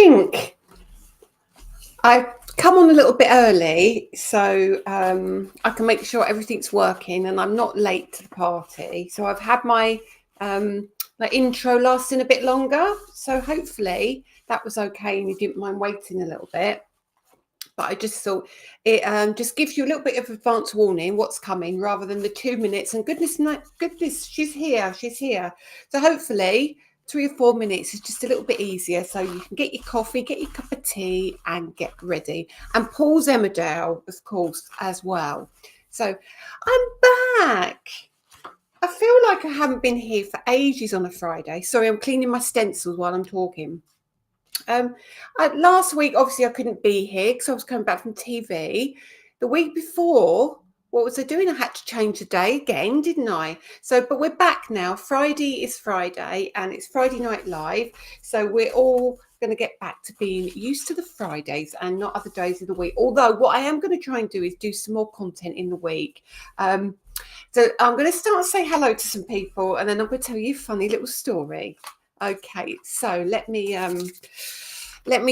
think I've come on a little bit early so I can make sure everything's working and I'm not late to the party. So I've had my intro lasting a bit longer. So hopefully that was okay and you didn't mind waiting a little bit. But I just thought it just gives you a little bit of advance warning what's coming rather than the 2 minutes. And goodness, she's here. So hopefully 3 or 4 minutes is just a little bit easier. So you can get your coffee, get your cup of tea and get ready. And Paul's Emmerdale, of course, as well. So I'm back. I feel like I haven't been here for ages on a Friday. Sorry, I'm cleaning my stencils while I'm talking. Last week, obviously, I couldn't be here because I was coming back from TV. The week before, what was I doing? I had to change the day again, didn't I? So, but we're back now. Friday is Friday and it's Friday Night Live. So we're all going to get back to being used to the Fridays and not other days of the week. Although what I am going to try and do is do some more content in the week. So I'm going to start and say hello to some people and then I'm going to tell you a funny little story. Okay, so let me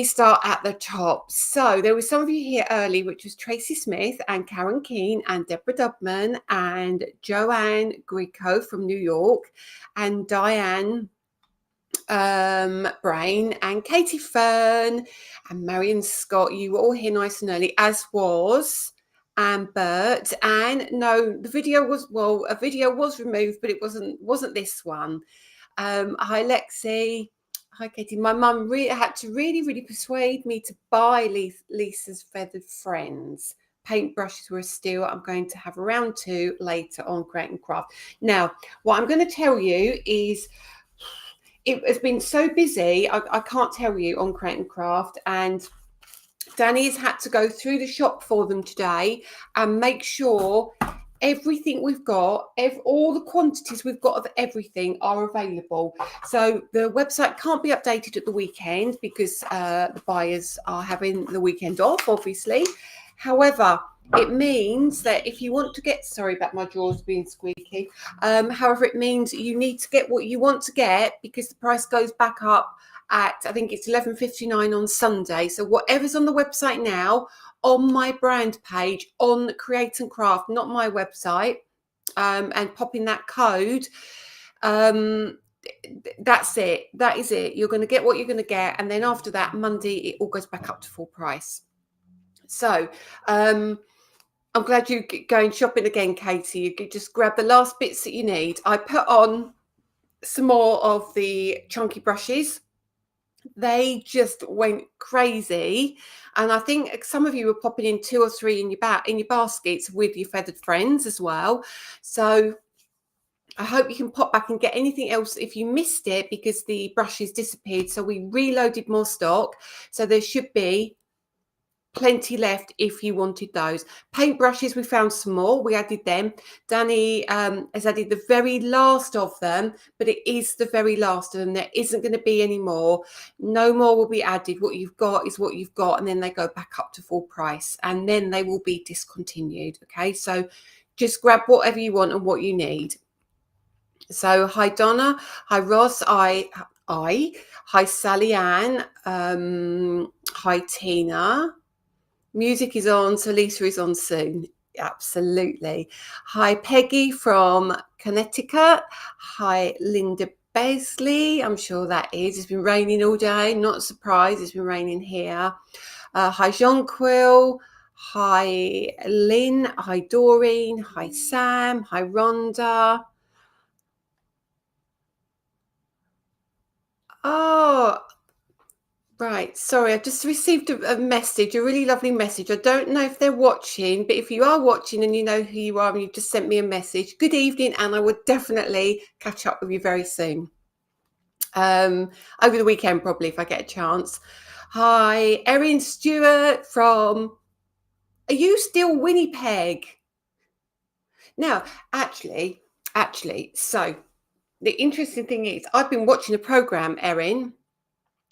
start at the top. So there were some of you here early, which was Tracy Smith and Karen Keane and Deborah Dubman and Joanne Grieco from New York and Diane Brain and Katie Fern and Marion Scott. You were all here nice and early, as was and Bert. And no, a video was removed, but it wasn't this one. Hi Lexi. Hi Katie. My mum had to really persuade me to buy Lisa's Feathered Friends. Paintbrushes were a steal. I'm going to have a round 2 later on Create and Craft. Now, what I'm going to tell you is it has been so busy. I can't tell you on Create and Craft, and Danny's had to go through the shop for them today and make sure everything we've got, all the quantities we've got of everything are available. So the website can't be updated at the weekend because the buyers are having the weekend off, obviously. However, it means that if you want to get, sorry about my drawers being squeaky. However, it means you need to get what you want to get because the price goes back up at, I think it's $11.59 on Sunday. So whatever's on the website now, on my brand page, on Create and Craft, not my website, and pop in that code, that's it. That is it. You're going to get what you're going to get. And then after that, Monday, it all goes back up to full price. So I'm glad you're going shopping again, Katie. You could just grab the last bits that you need. I put on some more of the chunky brushes. They just went crazy, and I think some of you were popping in 2 or 3 in your baskets with your Feathered Friends as well. So I hope you can pop back and get anything else if you missed it because the brushes disappeared. So we reloaded more stock, so there should be plenty left if you wanted those. Paintbrushes, we found some more. We added them. Danny has added the very last of them, but it is the very last of them. There isn't going to be any more. No more will be added. What you've got is what you've got, and then they go back up to full price, and then they will be discontinued. Okay, so just grab whatever you want and what you need. So hi Donna, hi Ross, hi Sally Ann, hi Tina. Music is on, so Lisa is on soon. Absolutely. Hi, Peggy from Connecticut. Hi, Linda Besley. I'm sure that is. It's been raining all day. Not surprised. It's been raining here. Hi, Jonquil. Hi, Lynn. Hi, Doreen. Hi, Sam. Hi, Rhonda. Oh, right, sorry, I've just received a message, a really lovely message. I don't know if they're watching, but if you are watching and you know who you are and you've just sent me a message, good evening, and I would definitely catch up with you very soon. Over the weekend, probably, if I get a chance. Hi, Erin Stewart from, are you still Winnipeg? Now, actually, so the interesting thing is I've been watching a program, Erin.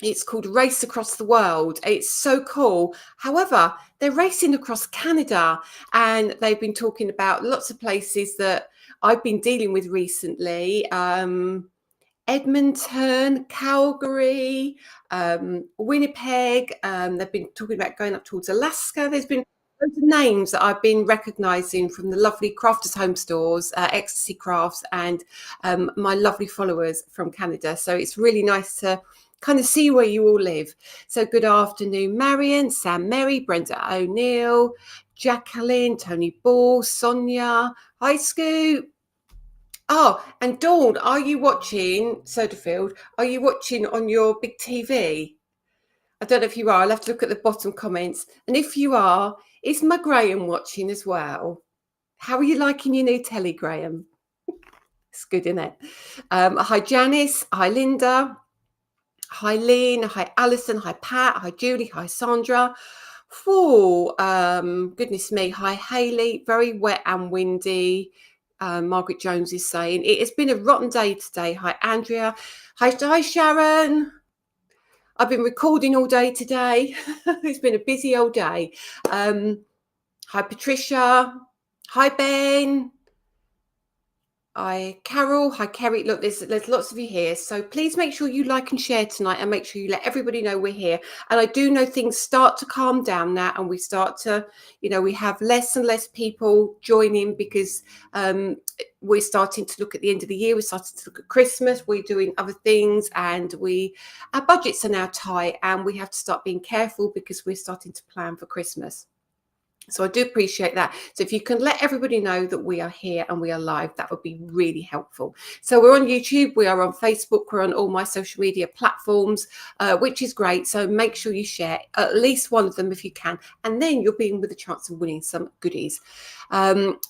It's called Race Across the World. It's so cool. However, they're racing across Canada, and they've been talking about lots of places that I've been dealing with recently. Edmonton, Calgary, Winnipeg. They've been talking about going up towards Alaska. There's been loads of names that I've been recognising from the lovely Crafters Home Stores, Ecstasy Crafts, and my lovely followers from Canada. So it's really nice to kind of see where you all live. So good afternoon, Marion, Sam Mary, Brenda O'Neill, Jacqueline, Tony Ball, Sonia. Hi, Scoop. Oh, and Dawn, are you watching Soderfield? Are you watching on your big TV? I don't know if you are. I'll have to look at the bottom comments. And if you are, is my Graham watching as well? How are you liking your new telly, Graham? It's good, isn't it? Hi, Janice. Hi, Linda. Hi, Lynn. Hi, Alison. Hi, Pat. Hi, Julie. Hi, Sandra. Oh, goodness me. Hi, Hayley. Very wet and windy. Margaret Jones is saying it has been a rotten day today. Hi, Andrea. Hi, Sharon. I've been recording all day today. It's been a busy old day. Hi, Patricia. Hi, Ben. Hi, Carol. Hi, Kerry. Look, there's lots of you here. So please make sure you like and share tonight, and make sure you let everybody know we're here. And I do know things start to calm down now, and we start to, we have less and less people joining because we're starting to look at the end of the year. We're starting to look at Christmas. We're doing other things, and our budgets are now tight, and we have to start being careful because we're starting to plan for Christmas. So I do appreciate that. So if you can let everybody know that we are here and we are live, that would be really helpful. So we're on YouTube, we are on Facebook, we're on all my social media platforms, which is great. So make sure you share at least one of them if you can, and then you'll be in with a chance of winning some goodies.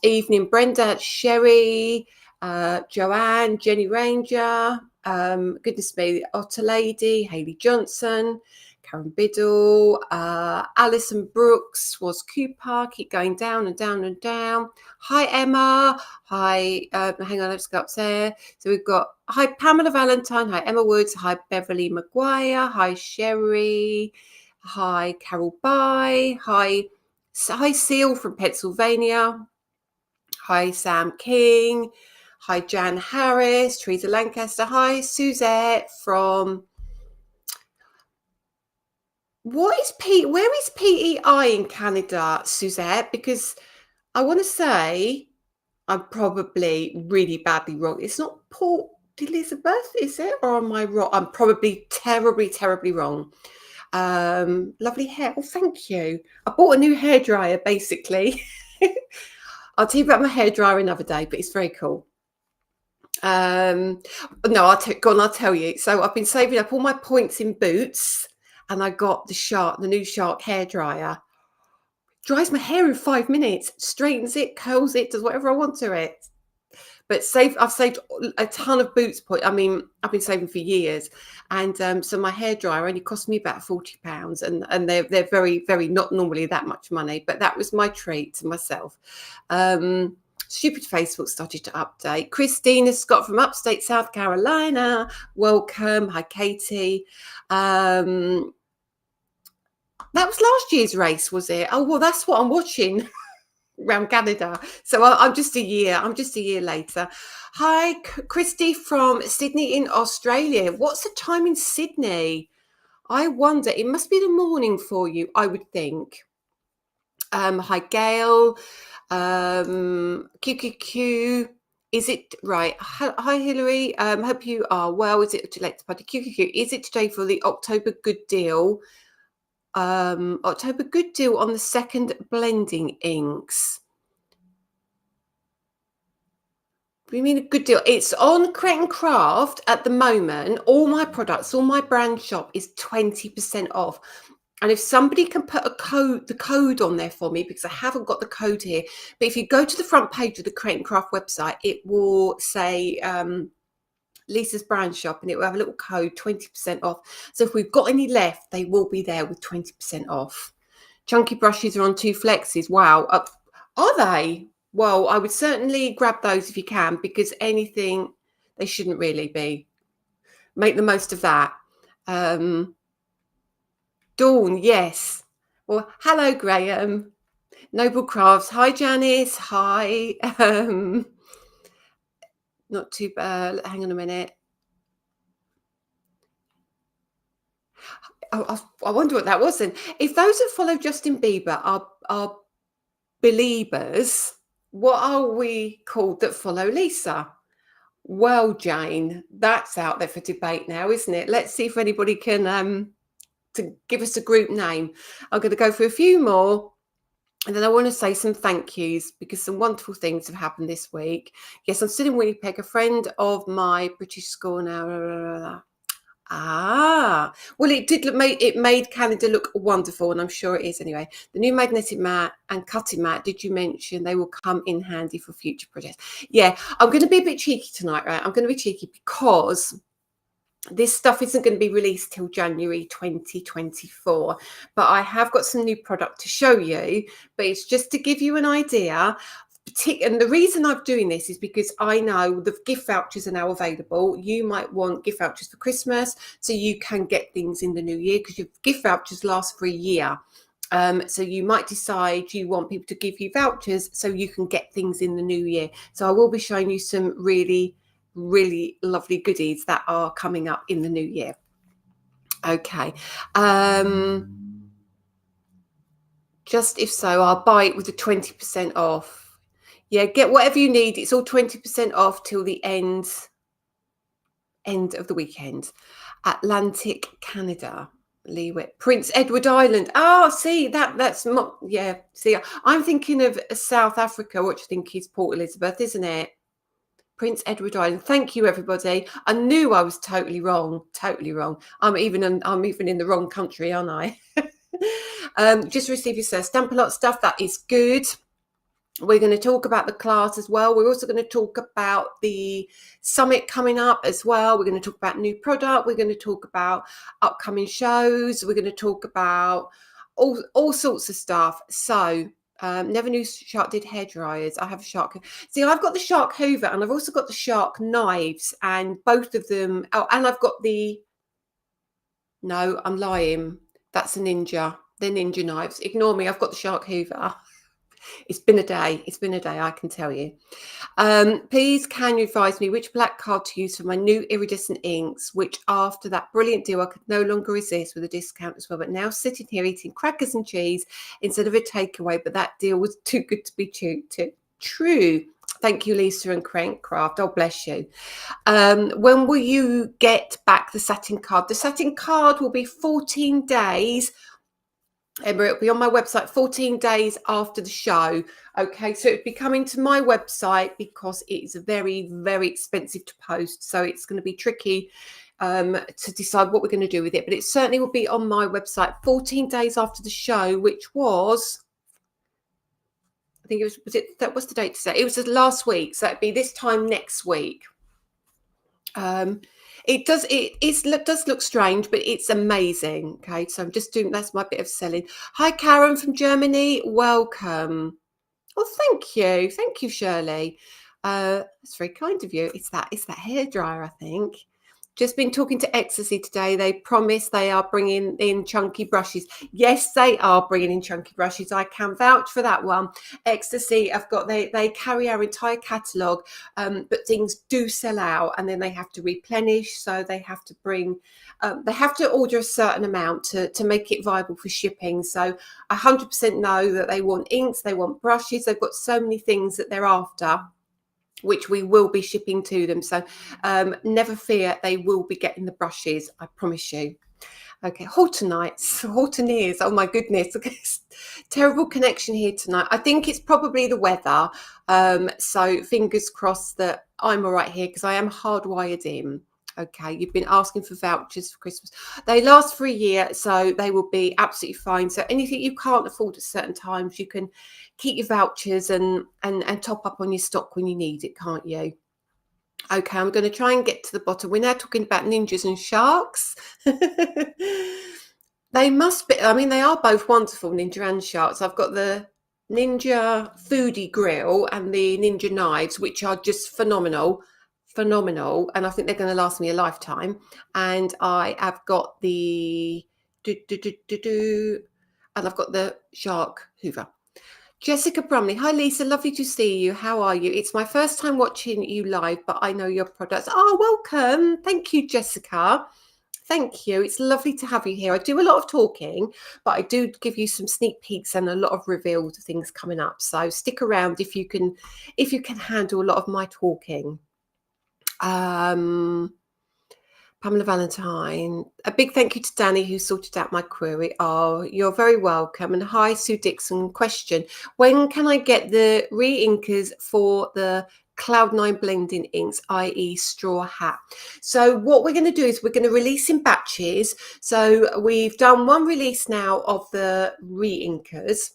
Evening, Brenda, Sherry, Joanne, Jenny Ranger, goodness me, Otter Lady, Hayley Johnson, Karen Biddle, Alison Brooks, was Cooper, keep going down and down and down. Hi, Emma. Hi, hang on, let's go up there. So we've got, hi, Pamela Valentine. Hi, Emma Woods. Hi, Beverly Maguire. Hi, Sherry. Hi, Carol Bye. Hi, Seal from Pennsylvania. Hi, Sam King. Hi, Jan Harris. Teresa Lancaster. Hi, Suzette from... Where is PEI in Canada, Suzette? Because I want to say I'm probably really badly wrong. It's not Port Elizabeth, is it? Or am I wrong? I'm probably terribly, terribly wrong. Lovely hair. Oh, thank you. I bought a new hairdryer, basically. I'll tell you about my hairdryer another day, but it's very cool. No, I'll tell you. So I've been saving up all my points in Boots, and I got the new Shark hairdryer. Dries my hair in 5 minutes, straightens it, curls it, does whatever I want to it. But I've saved a ton of Boots points. I mean, I've been saving for years, and so my hairdryer only cost me about £40, and they're very, very not normally that much money. But that was my treat to myself. Stupid Facebook started to update. Christina Scott from upstate South Carolina, welcome. Hi, Katie. That was last year's race, was it? Oh, well, that's what I'm watching around Canada. So I'm just a year later. Hi, Christy from Sydney in Australia. What's the time in Sydney? I wonder. It must be the morning for you, I would think. Hi, Gail. QQQ. Is it right? Hi, Hillary. Hope you are well. Is it too late to party? QQQ. Is it today for the October Good Deal? October Good Deal on the second blending inks. What do you mean a good deal? It's on Create and Craft at the moment. All my products, all my brand shop is 20% off. And if somebody can put the code on there for me, because I haven't got the code here, but if you go to the front page of the Create and Craft website, it will say Lisa's brand shop, and it will have a little code, 20% off. So if we've got any left, they will be there with 20% off. Chunky brushes are on 2 flexes. Wow. Are they? Well, I would certainly grab those if you can, because anything, they shouldn't really be. Make the most of that. Dawn, yes. Well, hello, Graham. Noble Crafts. Hi, Janice. Hi. Not too bad. Hang on a minute. I wonder what that was then. If those that follow Justin Bieber are believers, what are we called that follow Lisa? Well, Jane, that's out there for debate now, isn't it? Let's see if anybody can to give us a group name. I'm going to go for a few more. And then I want to say some thank yous because some wonderful things have happened this week. Yes, I'm still in Winnipeg, a friend of my British school now. Well, it made Canada look wonderful, and I'm sure it is anyway. The new magnetic mat and cutting mat, did you mention they will come in handy for future projects? Yeah, I'm going to be a bit cheeky tonight, right? I'm going to be cheeky because this stuff isn't going to be released till January 2024, but I have got some new product to show you, but it's just to give you an idea. And the reason I'm doing this is because I know the gift vouchers are now available. You might want gift vouchers for Christmas, so you can get things in the new year because your gift vouchers last for a year. So you might decide you want people to give you vouchers so you can get things in the new year. So I will be showing you some really lovely goodies that are coming up in the new year. Okay. Just if so, I'll buy it with the 20% off. Yeah, get whatever you need. It's all 20% off till the end of the weekend. Atlantic Canada. Leeward, Prince Edward Island. Oh, see that's yeah. See, I'm thinking of South Africa, which I think is Port Elizabeth, isn't it? Prince Edward Island. Thank you, everybody. I knew I was totally wrong. Totally wrong. I'm even in the wrong country, aren't I? Just receive your stamp a lot of stuff. That is good. We're going to talk about the class as well. We're also going to talk about the summit coming up as well. We're going to talk about new product. We're going to talk about upcoming shows. We're going to talk about all sorts of stuff. So never knew Shark did hair dryers. I have a Shark. See, I've got the Shark Hoover and I've also got the Shark knives, and both of them. Oh, and I've got the. No, I'm lying. That's a Ninja. They're Ninja knives. Ignore me. I've got the Shark Hoover. It's been a day. It's been a day, I can tell you. Please, can you advise me which black card to use for my new iridescent inks, which after that brilliant deal, I could no longer resist with a discount as well. But now sitting here eating crackers and cheese instead of a takeaway. But that deal was too good to be true. Thank you, Lisa and Crankcraft. Oh, bless you. When will you get back the satin card? The satin card will be 14 days. Emma, it'll be on my website 14 days after the show. Okay, so it'll be coming to my website because it's very expensive to post. So it's going to be tricky to decide what we're going to do with it. But it certainly will be on my website 14 days after the show, which was, I think it what's the date today? It was last week. So it'd be this time next week. It does look strange, but it's amazing. Okay, so I'm just doing, that's my bit of selling. Hi, Karen from Germany. Welcome. Oh, thank you, Shirley. That's very kind of you. It's that hairdryer, I think. Just been talking to Ecstasy today. They promise they are bringing in chunky brushes. Yes, they are bringing in chunky brushes. I can vouch for that one. Ecstasy, they carry our entire catalogue, but things do sell out, and then they have to replenish. So they have to they have to order a certain amount to make it viable for shipping. So I 100% know that they want inks, they want brushes. They've got so many things that they're after, which we will be shipping to them. So never fear, they will be getting the brushes, I promise you. Okay, Hortonites, oh my goodness. Terrible connection here tonight. I think it's probably the weather. So fingers crossed that I'm all right here because I am hardwired in. Okay, you've been asking for vouchers for Christmas. They last for a year, so they will be absolutely fine. So anything you can't afford at certain times, you can keep your vouchers and top up on your stock when you need it, can't you? Okay, I'm going to try and get to the bottom. We're now talking about ninjas and sharks. They must be, I mean, they are both wonderful, ninja and sharks. I've got the Ninja Foodie Grill and the Ninja Knives, which are just phenomenal, and I think they're going to last me a lifetime. And I have got the and I've got the Shark Hoover. Jessica Brumley. Hi, Lisa. Lovely to see you. How are you? It's my first time watching you live, but I know your products. Oh, welcome. Thank you, Jessica. Thank you. It's lovely to have you here. I do a lot of talking, but I do give you some sneak peeks and a lot of revealed things coming up. So stick around if you can handle a lot of my talking. Pamela Valentine, a big thank you to Danny who sorted out my query. Oh, you're very welcome. And hi, Sue Dixon. Question: when can I get the re-inkers for the Cloud9 blending inks, i.e. straw hat? So what we're going to do is we're going to release in batches. So we've done one release now of the re-inkers.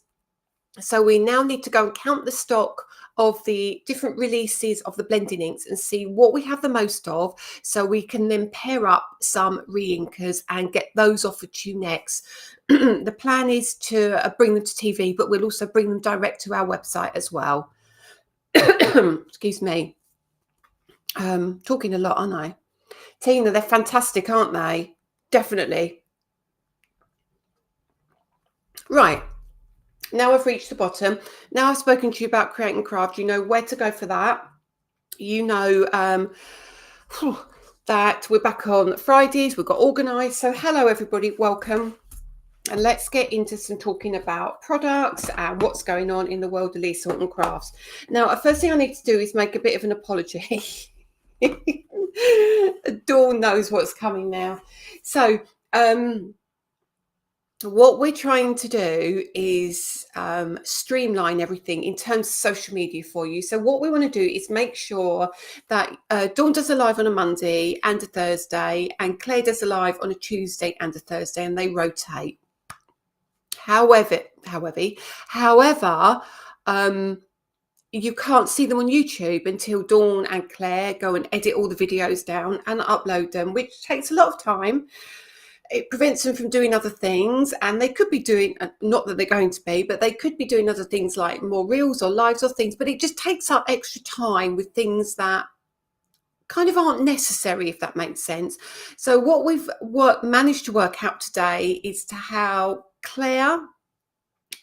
So we now need to go and count the stock of the different releases of the blending inks and see what we have the most of, so we can then pair up some re-inkers and get those offered to you next. The plan is to bring them to TV, but we'll also bring them direct to our website as well. Excuse me. Talking a lot, aren't I? Tina, they're fantastic, aren't they? Definitely. Right. Now I've reached the bottom. Now I've spoken to you about create and craft. You know where to go for that. You know that we're back on Fridays. We've got organised. So hello, everybody. Welcome. And let's get into some talking about products and what's going on in the world of Lisa Horton Crafts. Now, the first thing I need to do is make a bit of an apology. Dawn knows what's coming now. So, what we're trying to do is streamline everything in terms of social media for you. So what we want to do is make sure that Dawn does a live on a Monday and a Thursday, and Claire does a live on a Tuesday and a Thursday, and they rotate. However, you can't see them on YouTube until Dawn and Claire go and edit all the videos down and upload them, which takes a lot of time. It prevents them from doing other things, and they could be doing, not that they're going to be, but they could be doing other things like more reels or lives or things, but it just takes up extra time with things that kind of aren't necessary, if that makes sense. So what we've managed to work out today is to how Claire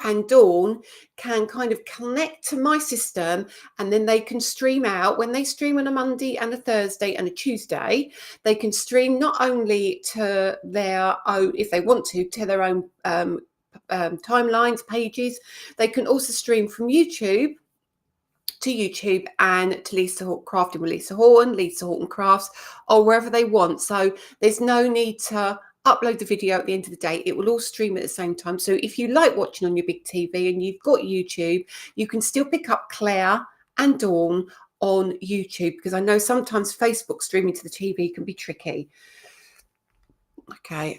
and Dawn can kind of connect to my system, and then they can stream out. When they stream on a Monday and a Thursday and a Tuesday, they can stream not only to their own, if they want to their own timelines, pages. They can also stream from YouTube to YouTube and to Lisa Horton Crafting with Lisa Horton Crafts, or wherever they want. So there's no need to upload the video at the end of the day. It will all stream at the same time. So if you like watching on your big TV and you've got YouTube, you can still pick up Claire and Dawn on YouTube, because I know sometimes Facebook streaming to the TV can be tricky. Okay,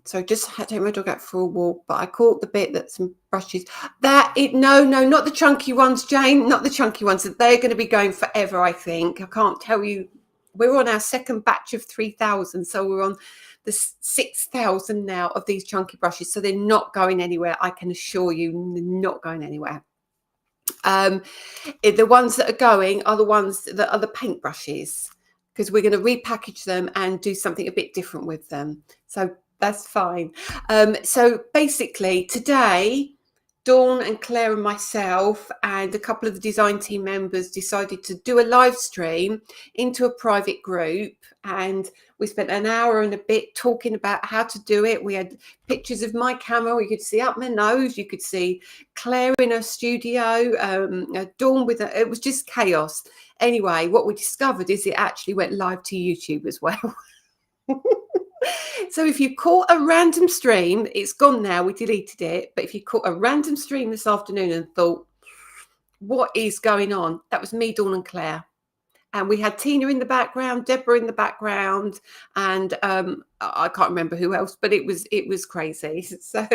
so just had to take my dog out for a walk, but I caught the bit that some brushes no, not the chunky ones, Jane, not the chunky ones. They're going to be going forever, I think. I can't tell you. We're on our second batch of 3,000, so we're on the 6,000 now of these chunky brushes, so they're not going anywhere. I can assure you, they're not going anywhere. The ones that are going are the ones that are the paint brushes, because we're going to repackage them and do something a bit different with them. So that's fine. So basically today, Dawn and Claire and myself and a couple of the design team members decided to do a live stream into a private group, and we spent an hour and a bit talking about how to do it. We had pictures of my camera. You could see up my nose. You could see Claire in her studio, Dawn with it was just chaos. Anyway, what we discovered is it actually went live to YouTube as well. So if you caught a random stream, it's gone now, we deleted it, but if you caught a random stream this afternoon and thought, what is going on? That was me, Dawn and Claire. And we had Tina in the background, Deborah in the background, and I can't remember who else, but it was crazy. So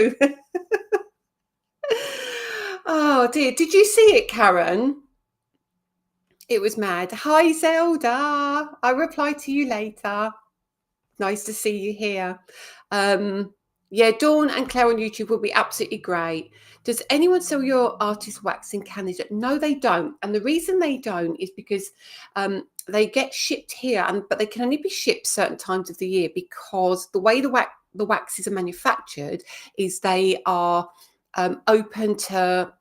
oh dear, did you see it, Karen? It was mad. Hi, Zelda. I'll reply to you later. Nice to see you here. Yeah, Dawn and Claire on YouTube will be absolutely great. Does anyone sell your artist wax in Canada? No, they don't. And the reason they don't is because they get shipped here, but they can only be shipped certain times of the year, because the way the waxes are manufactured is they are open to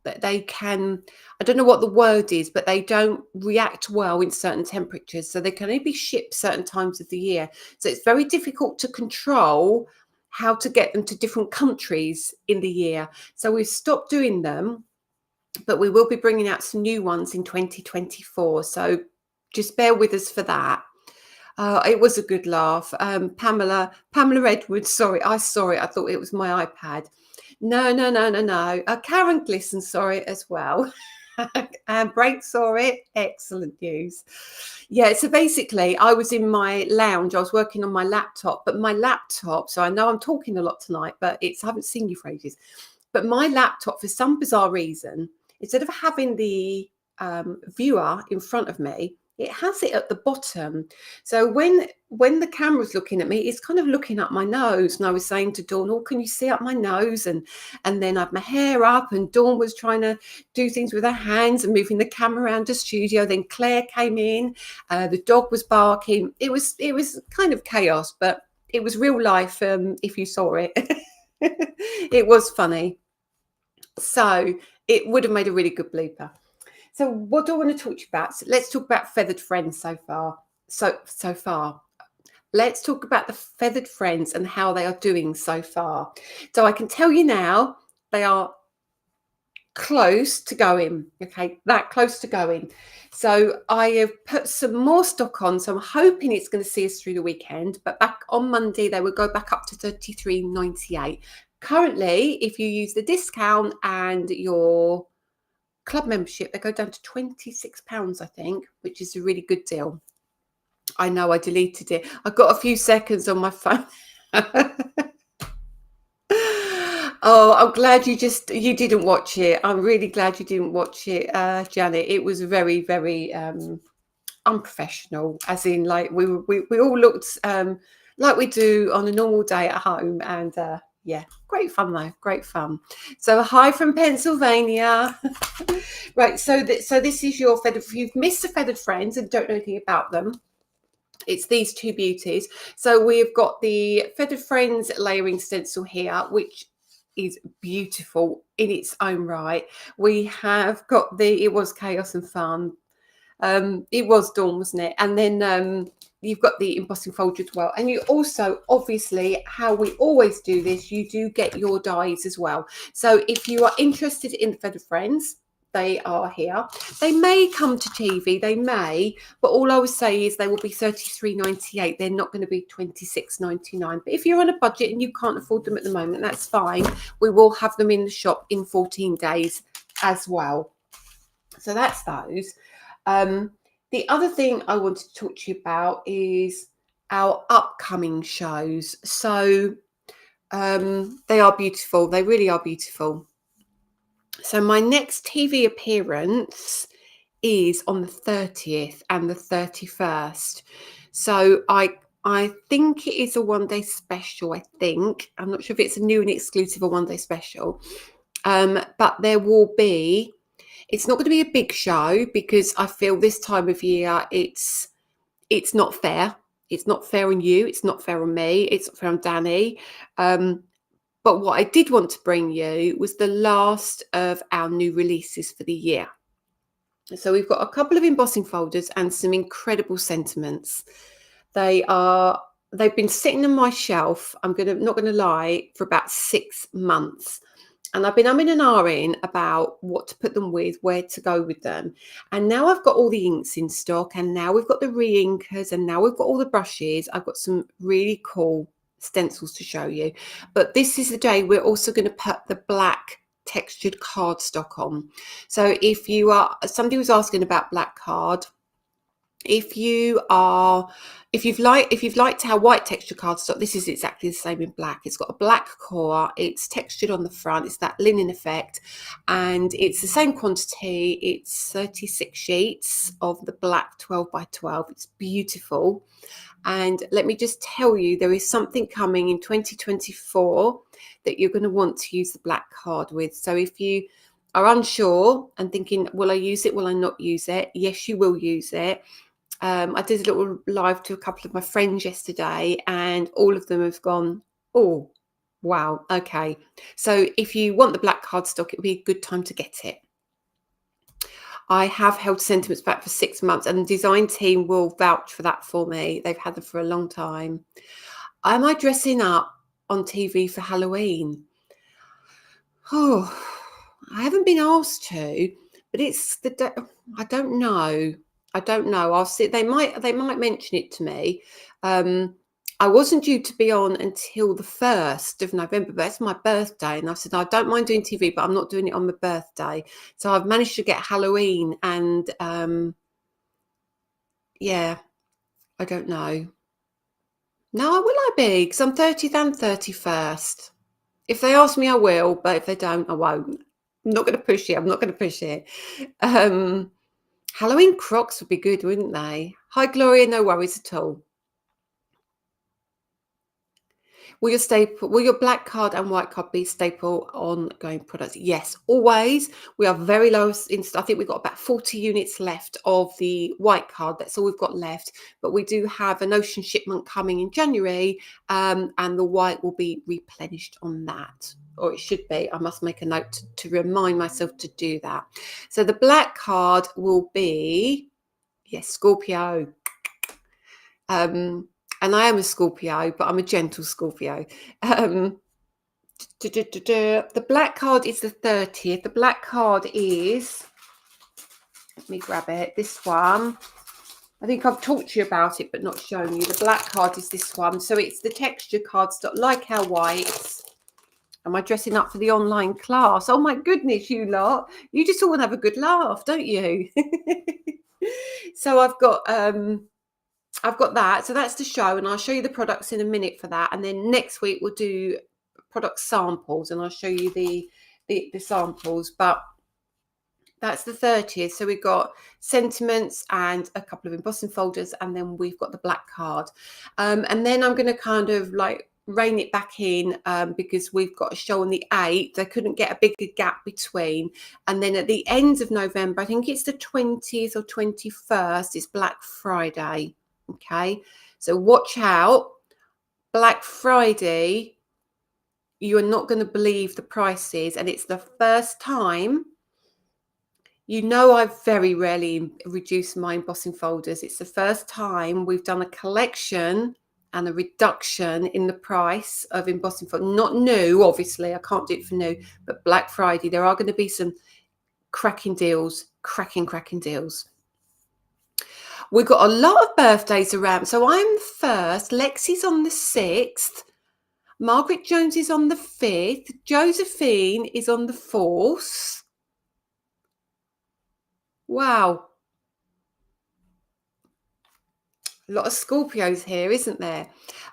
that they can, I don't know what the word is, but they don't react well in certain temperatures. So they can only be shipped certain times of the year. So it's very difficult to control how to get them to different countries in the year. So we've stopped doing them, but we will be bringing out some new ones in 2024. So just bear with us for that. It was a good laugh. Pamela Edwards, sorry, I saw it. I thought it was my iPad. No. Karen Glisson saw it as well. And Brake saw it. Excellent news. Yeah, so basically, I was in my lounge. I was working on my laptop, but my laptop, so I know I'm talking a lot tonight, but I haven't seen you for ages. But my laptop, for some bizarre reason, instead of having the viewer in front of me, it has it at the bottom. So when the camera's looking at me, it's kind of looking up my nose. And I was saying to Dawn, "Oh, can you see up my nose?" And then I had my hair up, and Dawn was trying to do things with her hands and moving the camera around the studio. Then Claire came in. The dog was barking. It was kind of chaos, but it was real life. If you saw it, it was funny. So it would have made a really good blooper. So what do I want to talk to you about? So let's talk about feathered friends so far. So far. Let's talk about the feathered friends and how they are doing so far. So I can tell you now, they are close to going. Okay, that close to going. So I have put some more stock on. So I'm hoping it's going to see us through the weekend. But back on Monday, they will go back up to $33.98. Currently, if you use the discount and your club membership, they go down to £26, I think, which is a really good deal. I know I deleted it. I got a few seconds on my phone. Oh, I'm glad you didn't watch it. I'm really glad you didn't watch it, Janet. It was very, very unprofessional, as in like we all looked like we do on a normal day at home. And yeah, great fun though, great fun. So hi from Pennsylvania. Right, so this is your feathered. If you've missed the feathered friends and don't know anything about them, it's these two beauties. So we've got the feathered friends layering stencil here, which is beautiful in its own right. We have got it was chaos and fun. It was Dawn, wasn't it? And then you've got the embossing folder as well. And you also, obviously, how we always do this, you do get your dies as well. So if you are interested in the feathered friends, they are here. They may come to TV, they may, but all I would say is they will be $33.98. They're not going to be $26.99. But if you're on a budget and you can't afford them at the moment, that's fine. We will have them in the shop in 14 days as well. So that's those. The other thing I wanted to talk to you about is our upcoming shows. So they are beautiful. They really are beautiful. So my next TV appearance is on the 30th and the 31st. So I think it is a one-day special, I think. I'm not sure if it's a new and exclusive or one-day special. But there will be, it's not going to be a big show because I feel this time of year it's not fair. It's not fair on you. It's not fair on me. It's not fair on Danny. But what I did want to bring you was the last of our new releases for the year. So we've got a couple of embossing folders and some incredible sentiments. They've been sitting on my shelf, not going to lie, for about 6 months. And I've been umming and ahhing about what to put them with, where to go with them. And now I've got all the inks in stock, and now we've got the re-inkers, and now we've got all the brushes. I've got some really cool stencils to show you. But this is the day we're also going to put the black textured cardstock on. So if somebody was asking about black card, if you've liked our white texture cardstock, this is exactly the same in black. It's got a black core, it's textured on the front, it's that linen effect, and it's the same quantity. It's 36 sheets of the black 12 by 12. It's beautiful. And let me just tell you, there is something coming in 2024 that you're going to want to use the black card with. So if you are unsure and thinking, will I use it, will I not use it? Yes, you will use it. I did a little live to a couple of my friends yesterday, and all of them have gone, oh, Wow. Okay. So if you want the black cardstock, it would be a good time to get it. I have held sentiments back for 6 months, and the design team will vouch for that for me. They've had them for a long time. Am I dressing up on TV for Halloween? Oh, I haven't been asked to, but it's the I don't know. I don't know. I'll see. They might mention it to me. Um, I wasn't due to be on until the 1st of November, but it's my birthday, and I said I don't mind doing TV, but I'm not doing it on my birthday. So I've managed to get Halloween, and yeah, I don't know. No, will I be? Because I'm 30th and 31st. If they ask me, I will, but if they don't, I won't. I'm not going to push it. I'm not going to push it. Um, Halloween Crocs would be good, wouldn't they? Hi, Gloria. No worries at all. Will your black card and white card be staple ongoing products? Yes, always. We are very low in stock. I think we've got about 40 units left of the white card. That's all we've got left. But we do have an ocean shipment coming in January, and the white will be replenished on that. Or it should be. I must make a note to remind myself to do that. So the black card will be, yes, Scorpio. And I am a Scorpio, but I'm a gentle Scorpio. The black card is the 30th. The black card is, let me grab it, this one. I think I've talked to you about it, but not shown you. The black card is this one. So it's the texture cardstock, like our whites. Am I dressing up for the online class? Oh my goodness, you lot. You just all want to have a good laugh, don't you? So I've got that. So that's the show, and I'll show you the products in a minute for that. And then next week we'll do product samples, and I'll show you the samples. But that's the 30th. So we've got sentiments and a couple of embossing folders, and then we've got the black card. And then I'm going to kind of like rein it back in because we've got a show on the 8th. I couldn't get a bigger gap between. And then at the end of November, I think it's the 20th or 21st, it's Black Friday. Okay, so watch out. Black Friday, you are not going to believe the prices, and it's the first time. You know, I very rarely reduce my embossing folders. It's the first time we've done a collection and a reduction in the price of embossing folders. Not new, obviously, I can't do it for new, but Black Friday, there are going to be some cracking deals, cracking deals. We've got a lot of birthdays around. So I'm first. Lexi's on the 6th. Margaret Jones is on the 5th. Josephine is on the 4th. Wow. A lot of Scorpios here, isn't there?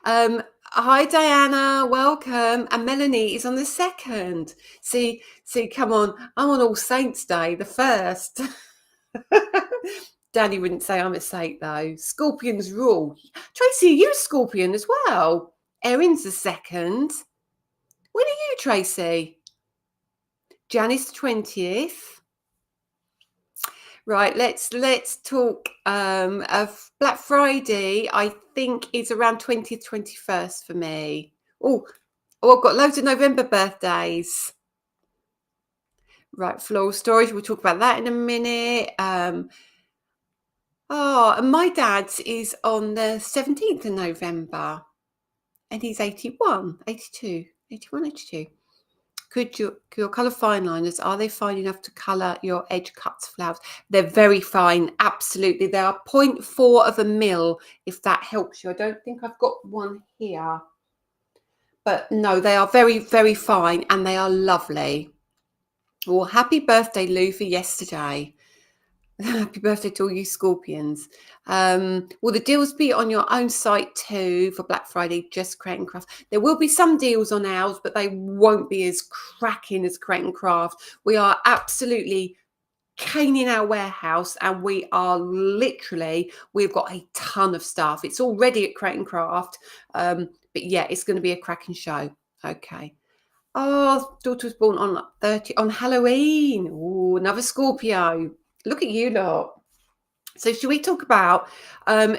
Hi, Diana. Welcome. And Melanie is on the 2nd. See, come on. I'm on All Saints Day, the 1st. Danny wouldn't say I'm a saint, though. Scorpions rule. Tracy, are you a Scorpion as well? Erin's the 2nd. When are you, Tracy? Janice the 20th. Right, let's talk of Black Friday. I think is around 20th, 21st for me. Oh, I've got loads of November birthdays. Right, floral storage. We'll talk about that in a minute. And my dad's is on the 17th of November, and he's 81, 82, 81, 82. Could your colour fine liners, are they fine enough to colour your edge cuts flowers? They're very fine, absolutely. They are 0.4 of a mil, if that helps you. I don't think I've got one here. But no, they are very, very fine, and they are lovely. Well, happy birthday, Lou, for yesterday. Happy birthday to all you Scorpions. Will the deals be on your own site too for Black Friday, just Create and Craft? There will be some deals on ours, but they won't be as cracking as Create and Craft. We are absolutely caning our warehouse, and we've got a ton of stuff. It's already at Create and Craft. But yeah, it's going to be a cracking show. Okay. Oh, daughter was born on Halloween. Oh, another Scorpio. Look at you lot. So should we talk about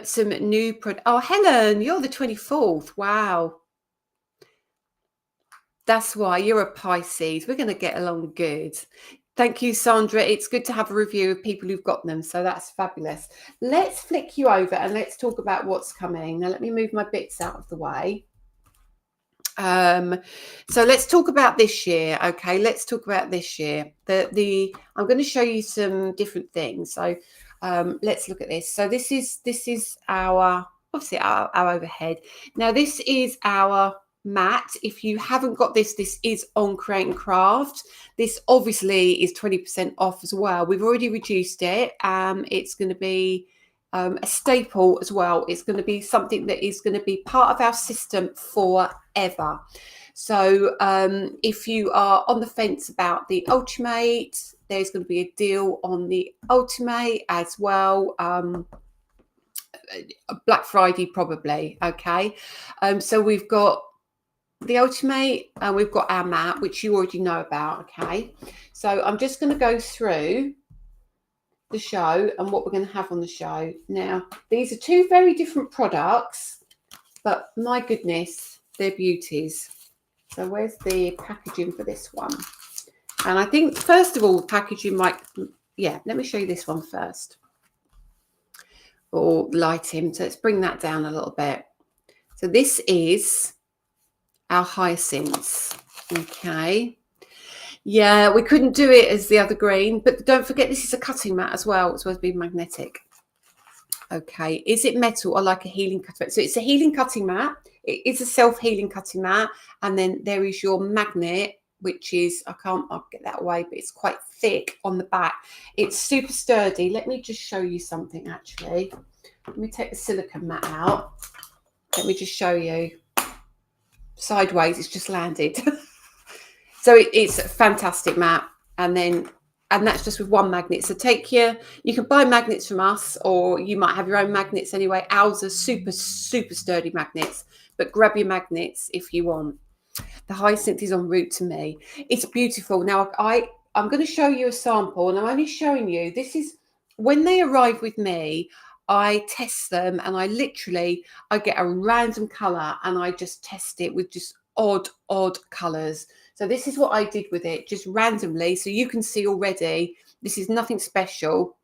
some new product? Oh, Helen, you're the 24th. Wow. That's why you're a Pisces. We're going to get along good. Thank you, Sandra. It's good to have a review of people who've got them. So that's fabulous. Let's flick you over and let's talk about what's coming. Now, let me move my bits out of the way. So let's talk about this year. Okay, let's talk about this year. I'm going to show you some different things. So let's look at this. So this is our, obviously our overhead. Now this is our mat. If you haven't got this, this is on Create and Craft. This obviously is 20% off as well. We've already reduced it. It's going to be a staple as well. It's going to be something that is going to be part of our system forever. So if you are on the fence about the Ultimate, there's going to be a deal on the Ultimate as well. Black Friday probably. Okay, so we've got the Ultimate and we've got our mat, which you already know about. Okay, so I'm just going to go through the show and what we're going to have on the show. Now, these are two very different products, but my goodness, they're beauties. So where's the packaging for this one? And I think, first of all, the packaging might, yeah, let me show you this one first. Or lighting. So let's bring that down a little bit. So this is our hyacinths. Okay. Yeah, we couldn't do it as the other green, but don't forget this is a cutting mat as well. It's supposed to be magnetic. Okay, is it metal or like a healing cutting mat? So it's a healing cutting mat. It is a self-healing cutting mat. And then there is your magnet, which is, I'll get that away, but it's quite thick on the back. It's super sturdy. Let me just show you something actually. Let me take the silicone mat out. Let me just show you. Sideways, it's just landed. So it's a fantastic mat. And that's just with one magnet. So you can buy magnets from us, or you might have your own magnets anyway. Ours are super, super sturdy magnets, but grab your magnets if you want. The hyacinth is en route to me. It's beautiful. Now, I'm going to show you a sample, and I'm only showing you, this is, when they arrive with me, I test them, and I get a random colour, and I just test it with just odd colours. So this is what I did with it, just randomly. So you can see already, this is nothing special.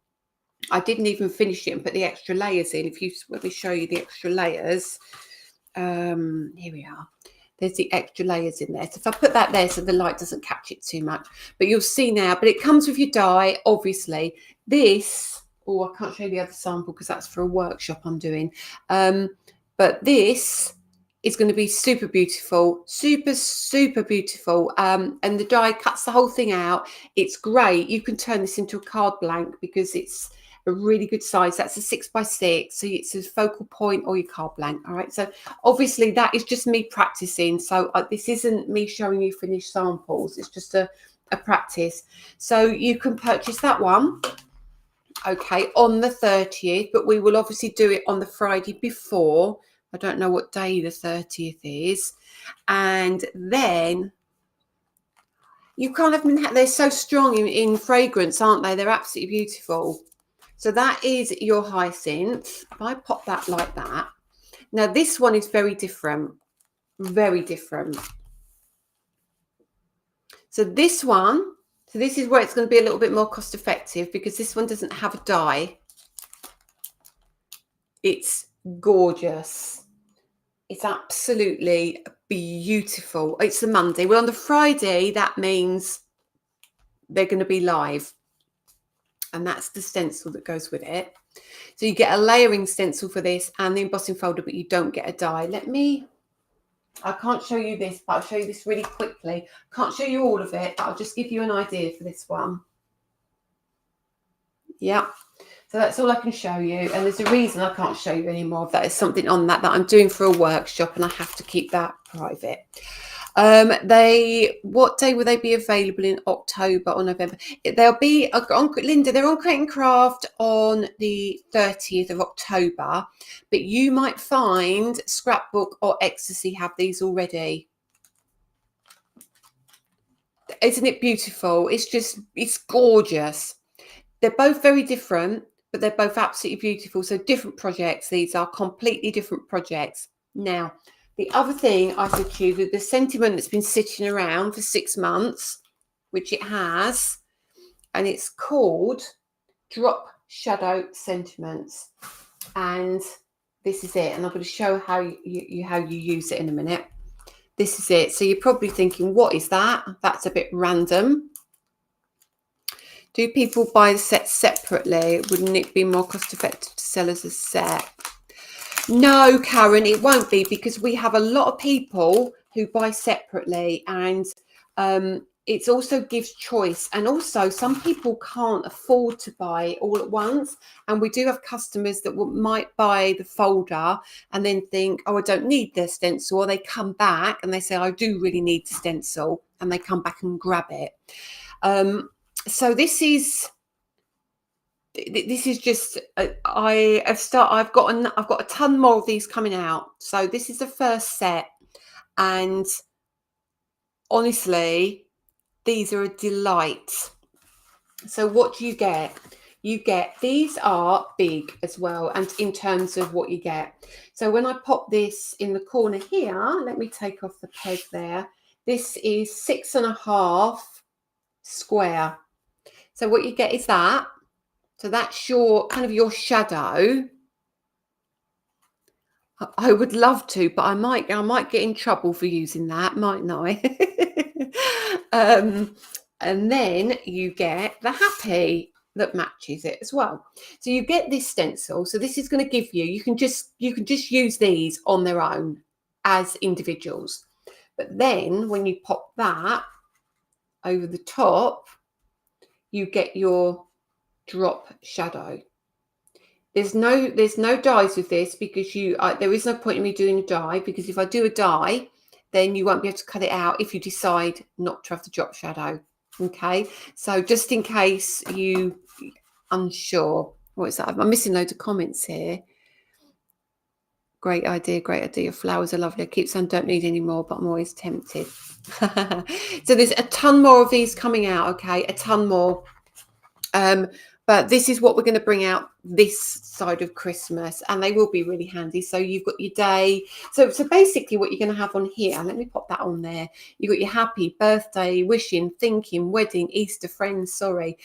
I didn't even finish it and put the extra layers in. Let me show you the extra layers. Here we are. There's the extra layers in there. So if I put that there so the light doesn't catch it too much, but you'll see now, but it comes with your die, obviously. This, I can't show you the other sample because that's for a workshop I'm doing. But this is going to be super beautiful, super, super beautiful. And the die cuts the whole thing out. It's great. You can turn this into a card blank because it's a really good size. That's a 6x6. So it's a focal point or your card blank. All right. So obviously that is just me practicing. So this isn't me showing you finished samples. It's just a practice. So you can purchase that one. Okay, on the 30th, but we will obviously do it on the Friday before. I don't know what day the 30th is. And then you kind of, they're so strong in fragrance, aren't they? They're absolutely beautiful. So that is your hyacinth. If I pop that like that. Now this one is very different. Very different. So this one, this is where it's going to be a little bit more cost effective because this one doesn't have a die. It's gorgeous. It's absolutely beautiful. It's the Monday. Well, on the Friday, that means they're going to be live. And that's the stencil that goes with it. So you get a layering stencil for this and the embossing folder, but you don't get a die. I can't show you this, but I'll show you this really quickly. Can't show you all of it, but I'll just give you an idea for this one. Yeah. So that's all I can show you. And there's a reason I can't show you any more of that. There's something on that I'm doing for a workshop and I have to keep that private. What day will they be available in October or November? They'll be on Linda. They're on Create and Craft on the 30th of October, but you might find Scrapbook or Ecstasy have these already. Isn't it beautiful? It's gorgeous. They're both very different, but they're both absolutely beautiful. So different projects. These are completely different projects. Now, The other thing I said to you, that the sentiment that's been sitting around for 6 months, which it has, and it's called Drop Shadow Sentiments. And this is it. And I'm going to show how you use it in a minute. This is it. So you're probably thinking, what is that? That's a bit random. Do people buy the set separately? Wouldn't it be more cost effective to sell as a set? No, Karen, it won't be, because we have a lot of people who buy separately, and it also gives choice. And also some people can't afford to buy all at once. And we do have customers that might buy the folder and then think, oh, I don't need the stencil. Or they come back and they say, I do really need the stencil. And they come back and grab it. So this is just, I've got a ton more of these coming out. So this is the first set, and honestly, these are a delight. So what do you get? You get, these are big as well, and in terms of what you get. So when I pop this in the corner here, let me take off the peg there. This is 6.5 square. So what you get is that. So that's your kind of your shadow. I would love to, but I might get in trouble for using that, mightn't I? And then you get the happy that matches it as well. So you get this stencil. So this is going to give you, you can just use these on their own as individuals. But then when you pop that over the top, you get your drop shadow. There's no dies with this, because there is no point in me doing a die, because if I do a die, then you won't be able to cut it out if you decide not to have the drop shadow. Okay, so just in case you unsure. What is that? I'm missing loads of comments here. Great idea, great idea. Flowers are lovely. I keep saying don't need any more, but I'm always tempted. So there's a ton more of these coming out. Okay, a ton more. But this is what we're going to bring out this side of Christmas, and they will be really handy. So you've got your day. So basically what you're going to have on here, let me pop that on there. You've got your happy, birthday, wishing, thinking, wedding, Easter, friends, sorry.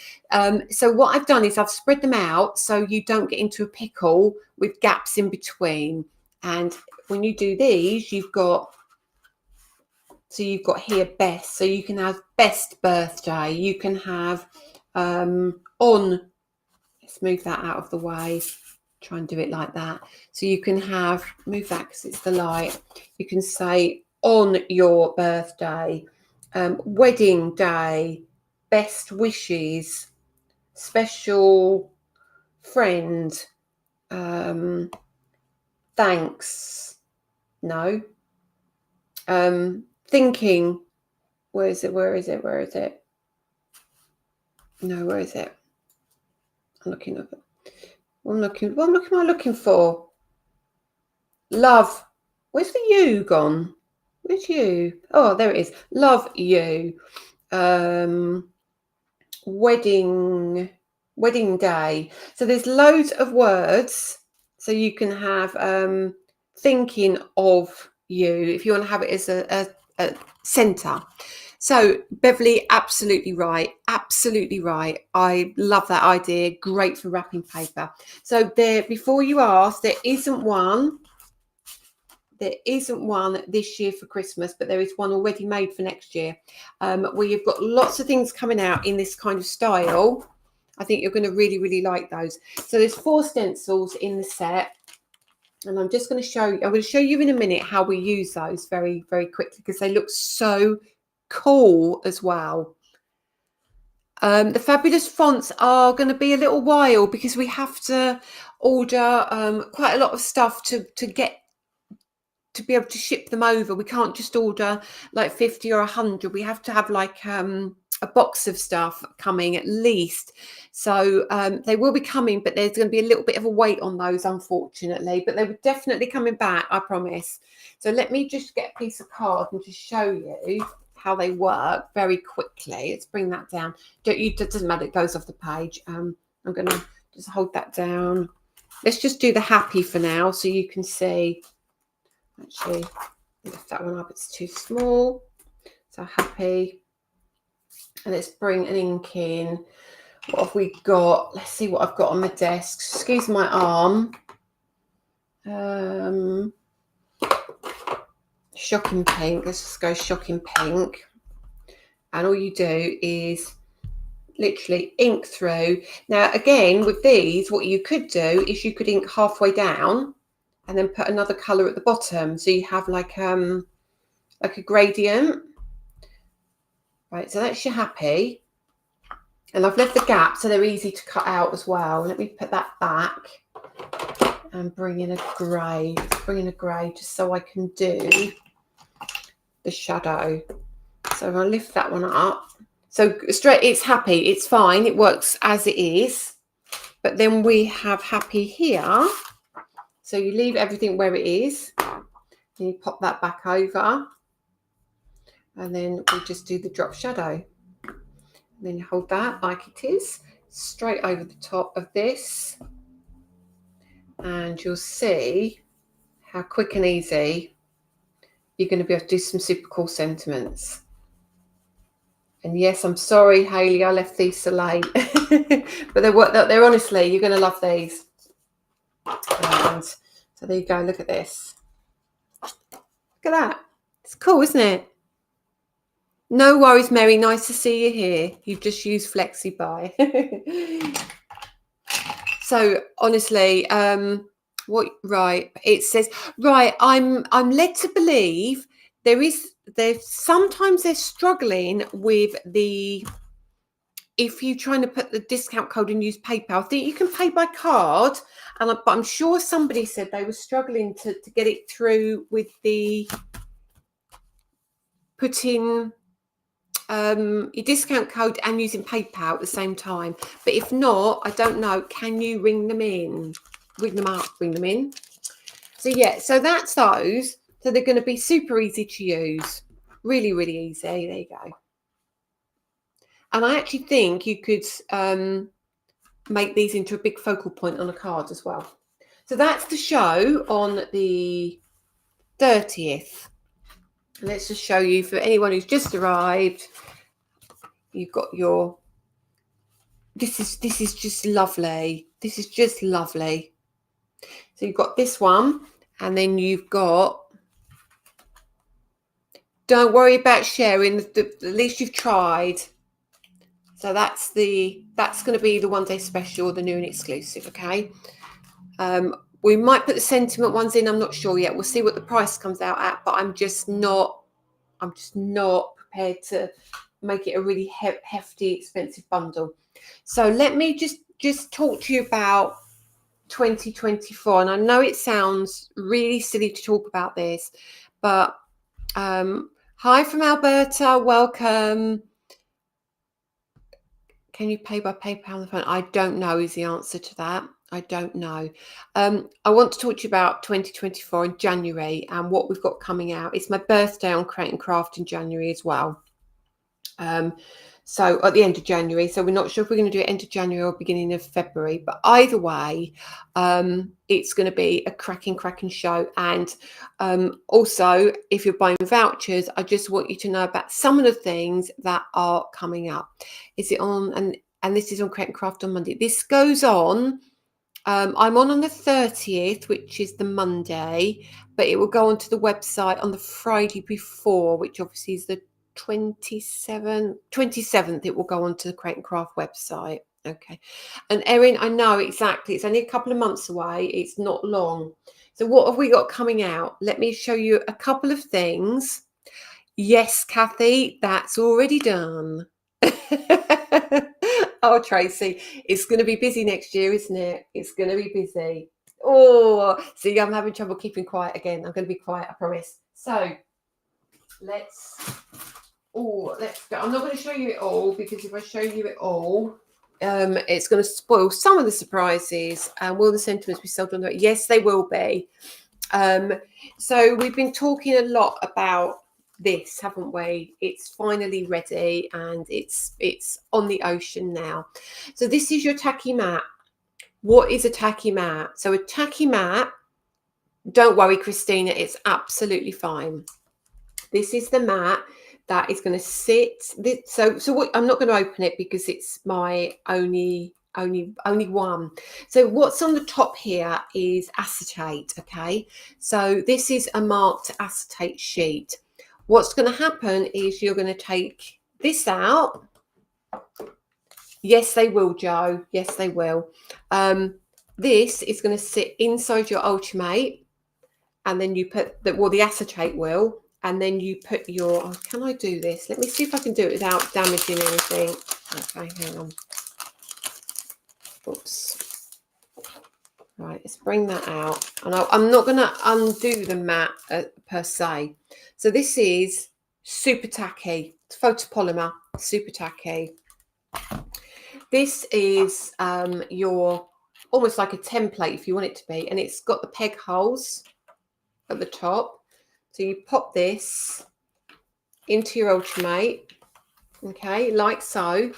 So what I've done is I've spread them out so you don't get into a pickle with gaps in between. And when you do these, you've got here best. So you can have best birthday. You can have on, let's move that out of the way, try and do it like that. So you can have, move that because it's the light. You can say on your birthday, wedding day, best wishes, special friend, thanks, no, thinking, where is it? No, where is it? I'm looking at it. What am I looking for? Love. Where's the you gone? Where's you? Oh, there it is. Love you. Wedding day. So there's loads of words. So you can have thinking of you, if you want to have it as a center. So Beverly, absolutely right. Absolutely right. I love that idea. Great for wrapping paper. So there, before you ask, there isn't one this year for Christmas, but there is one already made for next year, where you've got lots of things coming out in this kind of style. I think you're going to really, really like those. So there's 4 stencils in the set. And I'm just going to show you, I'm going to show you in a minute how we use those very, very quickly, because they look so cool as well. The fabulous fonts are going to be a little while, because we have to order quite a lot of stuff to be able to ship them over. We can't just order like 50 or 100. We have to have like a box of stuff coming at least. So they will be coming, but there's going to be a little bit of a wait on those, unfortunately. But they were definitely coming back, I promise. So let me just get a piece of card and just show you how they work very quickly. Let's bring that down. It doesn't matter, it goes off the page. I'm going to just hold that down. Let's just do the happy for now so you can see. Actually, Lift that one up, it's too small. So happy. And let's bring an ink in. What have we got? Let's see what I've got on my desk. Excuse my arm. Shocking pink. Let's just go shocking pink. And all you do is literally ink through. Now, again, with these, what you could do is you could ink halfway down and then put another colour at the bottom. So you have like a gradient. Right, so that's your happy. And I've left the gap so they're easy to cut out as well. Let me put that back and bring in a grey. Let's bring in a grey just so I can do the shadow. So I'll lift that one up. So straight, it's happy, it's fine, it works as it is. But then we have happy here. So you leave everything where it is. And you pop that back over. And then we just do the drop shadow. And then you hold that like it is, straight over the top of this. And you'll see how quick and easy you're going to be able to do some super cool sentiments. And yes, I'm sorry, Hayley, I left these so late. But they're honestly, you're going to love these. And so there you go, look at this. Look at that. It's cool, isn't it? No worries, Mary. Nice to see you here. You've just used FlexiBuy. So honestly, it says, right, I'm led to believe sometimes they're struggling with if you're trying to put the discount code and use PayPal. I think you can pay by card, but I'm sure somebody said they were struggling to get it through with the putting your discount code and using PayPal at the same time. But if not, I don't know, can you ring them in? Ring them up, ring them in. So yeah, so that's those. So they're going to be super easy to use. Really, really easy. There you go. And I actually think you could make these into a big focal point on a card as well. So that's the show on the 30th. Let's just show you, for anyone who's just arrived, you've got your, this is just lovely. This is just lovely. So you've got this one, and then you've got, don't worry about sharing, at least you've tried. So that's going to be the one day special, the new and exclusive, okay? We might put the sentiment ones in, I'm not sure yet. We'll see what the price comes out at, but I'm just not prepared to make it a really hefty, expensive bundle. So let me just talk to you about 2024. And I know it sounds really silly to talk about this, but hi from Alberta, welcome. Can you pay by PayPal on the phone? I don't know is the answer to that. I don't know. I want to talk to you about 2024 in January and what we've got coming out. It's my birthday on Create and Craft in January as well. So at the end of January. So we're not sure if we're going to do it end of January or beginning of February. But either way, it's going to be a cracking show. And also, if you're buying vouchers, I just want you to know about some of the things that are coming up. Is it on? And this is on Create and Craft on Monday. This goes on. I'm on the 30th, which is the Monday, but it will go onto the website on the Friday before, which obviously is the 27th. It will go onto the Create and Craft website. Okay. And Erin, I know exactly. It's only a couple of months away. It's not long. So what have we got coming out? Let me show you a couple of things. Yes, Kathy, that's already done. Oh, Tracy, it's going to be busy next year, isn't it? It's going to be busy. Oh, see, I'm having trouble keeping quiet again. I'm going to be quiet, I promise. So let's go. I'm not going to show you it all, because if I show you it all, it's going to spoil some of the surprises. And will the sentiments be sold on the way? Yes, they will be. So we've been talking a lot about this, haven't we? It's finally ready, and it's on the ocean now. So this is your tacky mat. What is a tacky mat? So a tacky mat Don't worry, Christina, it's absolutely fine. This is the mat that is going to sit. So what, I'm not going to open it because it's my only one. So what's on the top here is acetate. Okay, so this is a marked acetate sheet. What's going to happen is you're going to take this out. Yes, they will, Joe. Yes, they will. This is going to sit inside your Ultimate, and then you put the acetate will, and then you put your. Oh, can I do this? Let me see if I can do it without damaging anything. Okay, hang on. Oops. Right, let's bring that out. And I'm not going to undo the mat per se. So this is super tacky. It's photopolymer, super tacky. This is your almost like a template if you want it to be, and it's got the peg holes at the top. So you pop this into your Ultimate, okay, like so.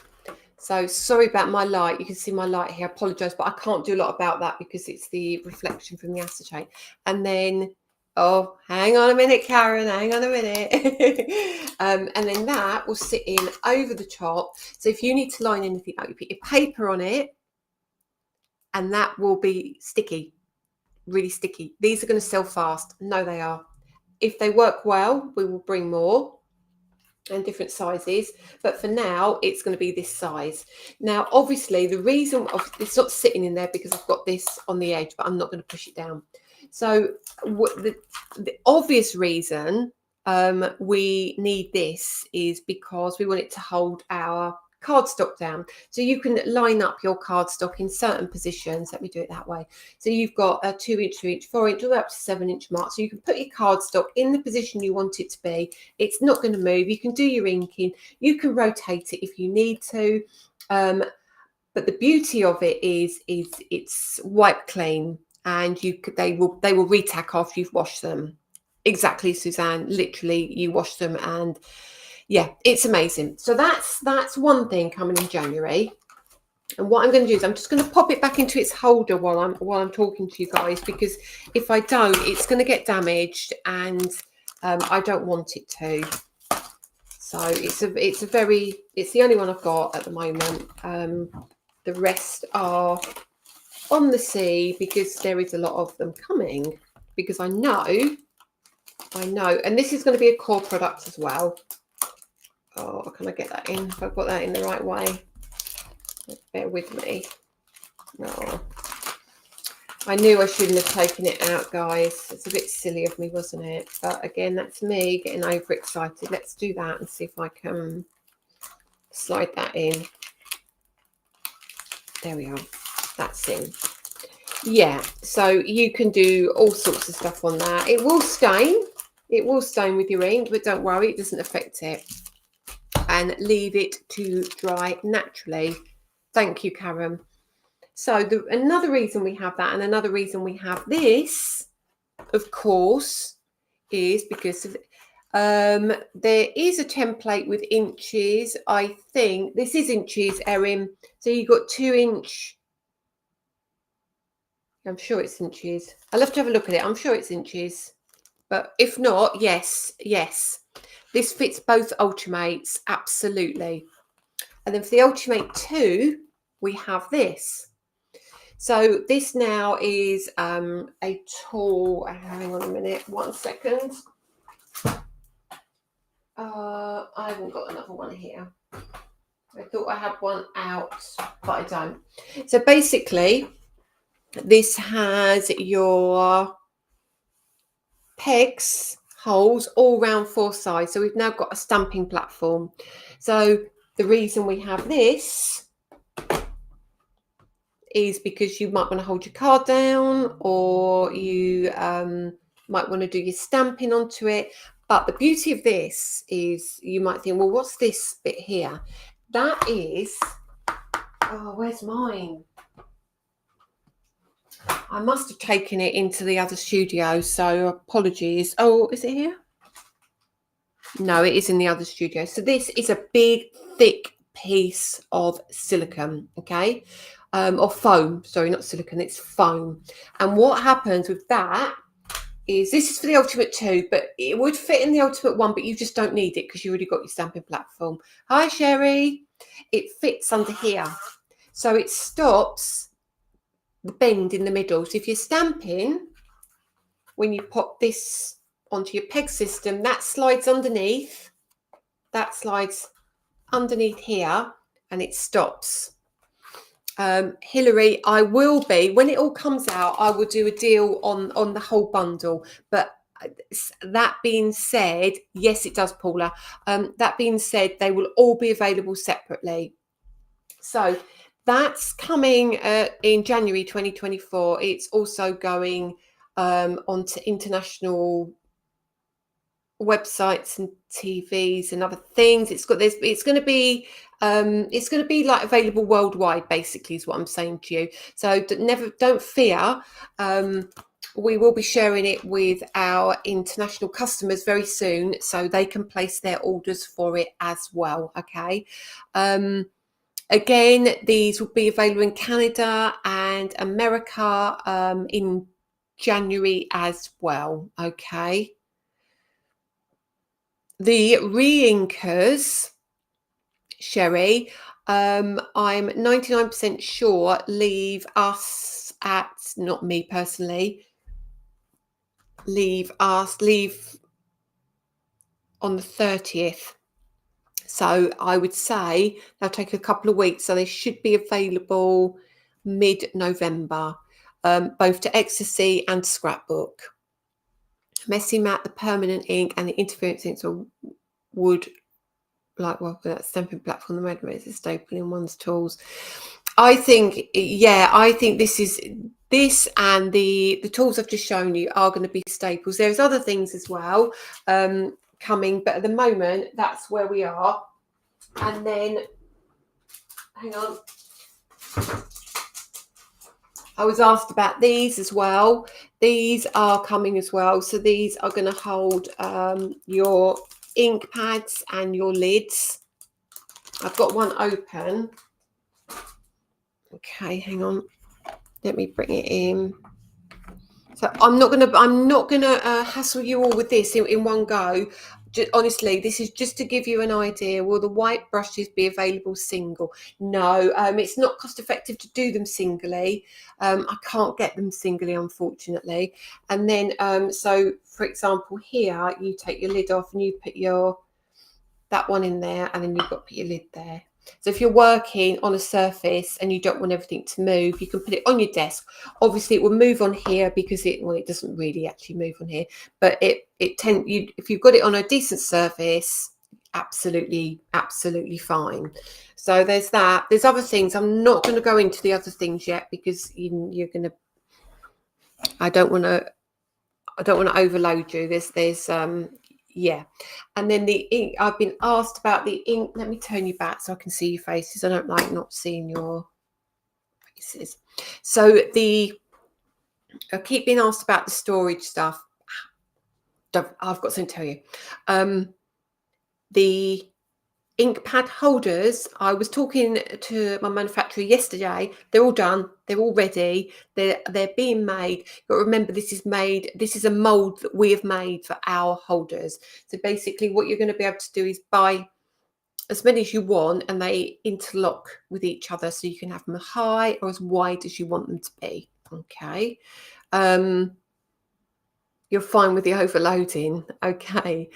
So sorry about my light. You can see my light here. I apologise, but I can't do a lot about that because it's the reflection from the acetate. And then, oh, hang on a minute, Karen. Hang on a minute. And then that will sit in over the top. So if you need to line anything up, you put your paper on it, and that will be sticky, really sticky. These are going to sell fast. No, they are. If they work well, we will bring more and different sizes, but for now it's going to be this size. Now obviously the reason it's not sitting in there because I've got this on the edge, but I'm not going to push it down. So the obvious reason we need this is because we want it to hold our cardstock down. So you can line up your cardstock in certain positions. Let me do it that way. So you've got a 2 inch, 3 inch, 4 inch, all the way up to 7 inch mark. So you can put your cardstock in the position you want it to be. It's not going to move. You can do your inking. You can rotate it if you need to. But the beauty of it is it's wipe clean, and they will retack after you've washed them. Exactly, Suzanne. Literally, you wash them and yeah, it's amazing. So that's one thing coming in January. And what I'm going to do is I'm just going to pop it back into its holder while I'm talking to you guys, because if I don't, it's going to get damaged, and I don't want it to. So it's the only one I've got at the moment. The rest are on the sea because there is a lot of them coming, because I know, and this is going to be a core product as well. Oh, can I get that in? If I've got that in the right way. Bear with me. Oh, I knew I shouldn't have taken it out, guys. It's a bit silly of me, wasn't it? But again, that's me getting overexcited. Let's do that and see if I can slide that in. There we are. That's in. Yeah, so you can do all sorts of stuff on that. It will stain. It will stain with your ink, but don't worry, it doesn't affect it. And leave it to dry naturally. Thank you, Karen. So another reason we have that, and another reason we have this, of course, is because of, there is a template with inches. I think this is inches, Erin. So you've got 2 inch. I'm sure it's inches. I'll have to have a look at it. I'm sure it's inches. But if not, yes. This fits both Ultimates, absolutely. And then for the Ultimate 2, we have this. So this now is a tall, hang on a minute, 1 second. I haven't got another one here. I thought I had one out, but I don't. So basically, this has your pegs, holes all round 4 sides. So we've now got a stamping platform. So the reason we have this is because you might want to hold your card down, or you might want to do your stamping onto it. But the beauty of this is you might think, well, what's this bit here? That is, oh, where's mine? I must have taken it into the other studio, so apologies. Oh, is it here? No, it is in the other studio. So this is a big, thick piece of silicone, okay? Or foam. Sorry, not silicone, it's foam. And what happens with that is, this is for the Ultimate 2, but it would fit in the Ultimate 1, but you just don't need it because you already got your stamping platform. Hi, Sherry. It fits under here. So it stops the bend in the middle. So if you're stamping, when you pop this onto your peg system, that slides underneath. That slides underneath here and it stops. Hilary, I will be, when it all comes out, I will do a deal on the whole bundle. But that being said, yes, it does, Paula. That being said, they will all be available separately. So that's coming in January 2024. It's also going onto international websites and TVs and other things. It's got this. It's going to be like available worldwide. Basically, is what I'm saying to you. So don't fear. We will be sharing it with our international customers very soon, so they can place their orders for it as well. Okay. Again, these will be available in Canada and America in January as well. Okay. The re-inkers, Sherry, I'm 99% sure leave us at, not me personally, leave on the 30th. So I would say they'll take a couple of weeks. So they should be available mid-November, both to Ecstasy and Scrapbook. Messy Matte, the permanent ink, and the interference inks would like that stamping platform. The red is a staple in one's tools. I think, yeah, I think this and the tools I've just shown you are going to be staples. There's other things as well coming, but at the moment that's where we are. And then hang on, I was asked about these as well. These are coming as well. So these are going to hold your ink pads and your lids. I've got one open. Okay, hang on. Let me bring it in. So I'm not gonna hassle you all with this in one go. Honestly, this is just to give you an idea. Will the white brushes be available single? No, it's not cost effective to do them singly. I can't get them singly, unfortunately. And then, so for example, here you take your lid off and you put that one in there, and then you've got to put your lid there. So if you're working on a surface and you don't want everything to move, you can put it on your desk. Obviously, it will move on here because it doesn't really actually move on here, but if you've got it on a decent surface, absolutely fine. So there's that. There's other things. I'm not going to go into the other things yet because you're going to. I don't want to overload you. There's yeah. And then the ink, I've been asked about the ink. Let me turn you back so I can see your faces. I don't like not seeing your faces. So I keep being asked about the storage stuff. I've got something to tell you. The ink pad holders, I was talking to my manufacturer yesterday. They're all done. They're all ready. They're being made. You've got to remember, this is a mold that we have made for our holders. So basically what you're going to be able to do is buy as many as you want, and they interlock with each other, so you can have them high or as wide as you want them to be. Okay. You're fine with the overloading. Okay.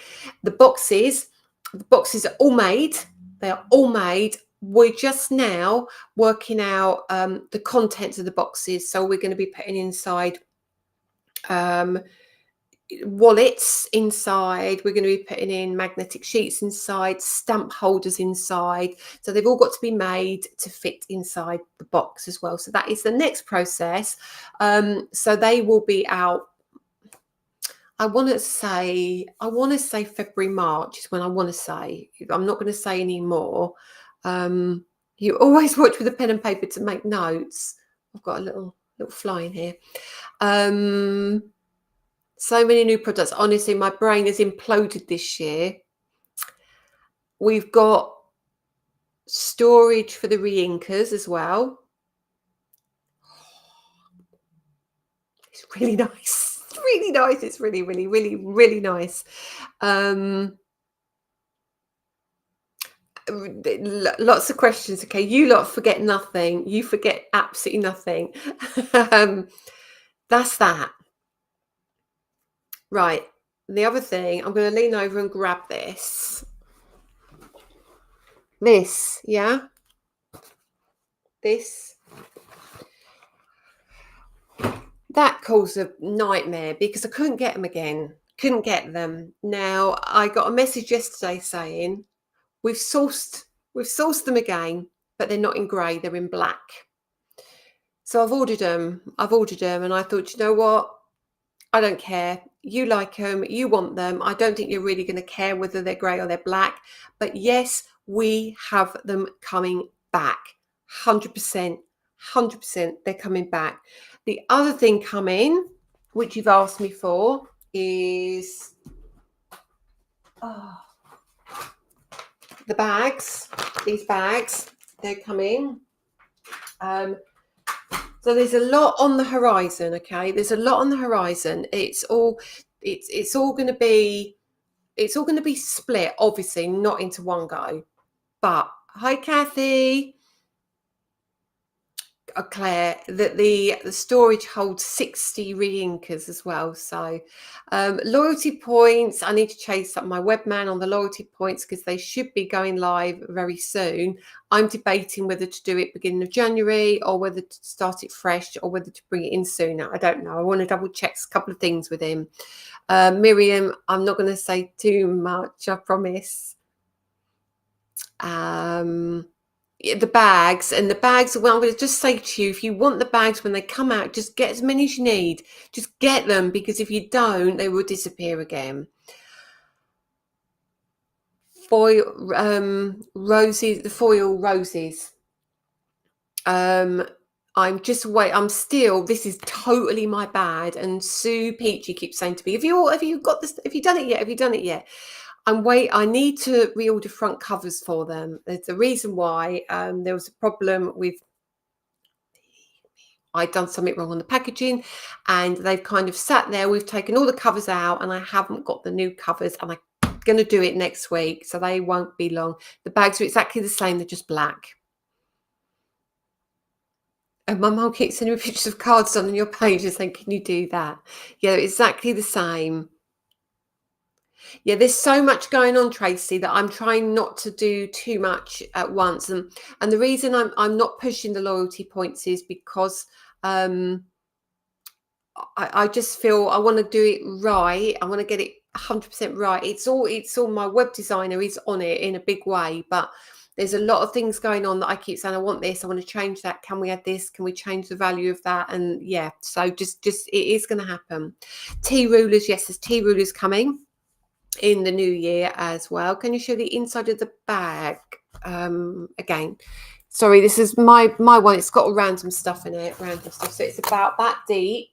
The boxes are all made. They are all made. We're just now working out the contents of the boxes. So we're going to be putting inside wallets inside. We're going to be putting in magnetic sheets inside, stamp holders inside. So they've all got to be made to fit inside the box as well. So that is the next process. So they will be out. I want to say February, March is when I want to say. I'm not going to say any more. You always watch with a pen and paper to make notes. I've got a little fly in here. So many new products. Honestly, my brain has imploded this year. We've got storage for the re-inkers as well. It's really nice. It's really nice. It's really, really, really, really nice. Lots of questions. Okay, you lot forget nothing. You forget absolutely nothing. um, that's that. Right. The other thing, I'm going to lean over and grab this. This, yeah. This. That caused a nightmare because I couldn't get them again. Couldn't get them. Now I got a message yesterday saying we've sourced them again, but they're not in grey. They're in black. So I've ordered them. And I thought, you know what? I don't care. You like them, you want them. I don't think you're really going to care whether they're grey or they're black. But yes, we have them coming back. 100%. 100% they're coming back. The other thing coming, which you've asked me for, is the bags. These bags, they're coming. So there's a lot on the horizon, okay? There's a lot on the horizon. It's all going to be split, obviously, not into one go. But hi, Kathy. Claire, that the storage holds 60 re-inkers as well. So loyalty points, I need to chase up my webman on the loyalty points because they should be going live very soon. I'm debating whether to do it beginning of January or whether to start it fresh or whether to bring it in sooner. I don't know. I want to double check a couple of things with him. Miriam, I'm not going to say too much, I promise. The bags, well, I'm going to just say to you, if you want the bags when they come out, just get as many as you need. Just get them, because if you don't, they will disappear again. Foil roses, the foil roses. I'm still, this is totally my bad, and Sue Peachy keeps saying to me, have you got this, have you done it yet? I need to reorder front covers for them. There's a reason why. There was a problem with, I'd done something wrong on the packaging, and they've kind of sat there. We've taken all the covers out and I haven't got the new covers, and I'm going to do it next week, so they won't be long. The bags are exactly the same. They're just black. And my mum keeps sending me pictures of cards on your page and saying, can you do that? Yeah, exactly the same. Yeah, there's so much going on, Tracy, that I'm trying not to do too much at once. And the reason I'm not pushing the loyalty points is because I just feel I want to do it right. I want to get it 100% right. It's all my web designer is on it in a big way, but there's a lot of things going on that I keep saying, I want this, I want to change that. Can we add this? Can we change the value of that? And yeah, so just it is going to happen. Tea rulers, yes, there's tea rulers coming in the new year as well. Can you show the inside of the bag again? Sorry, this is my one. It's got random stuff in it, so it's about that deep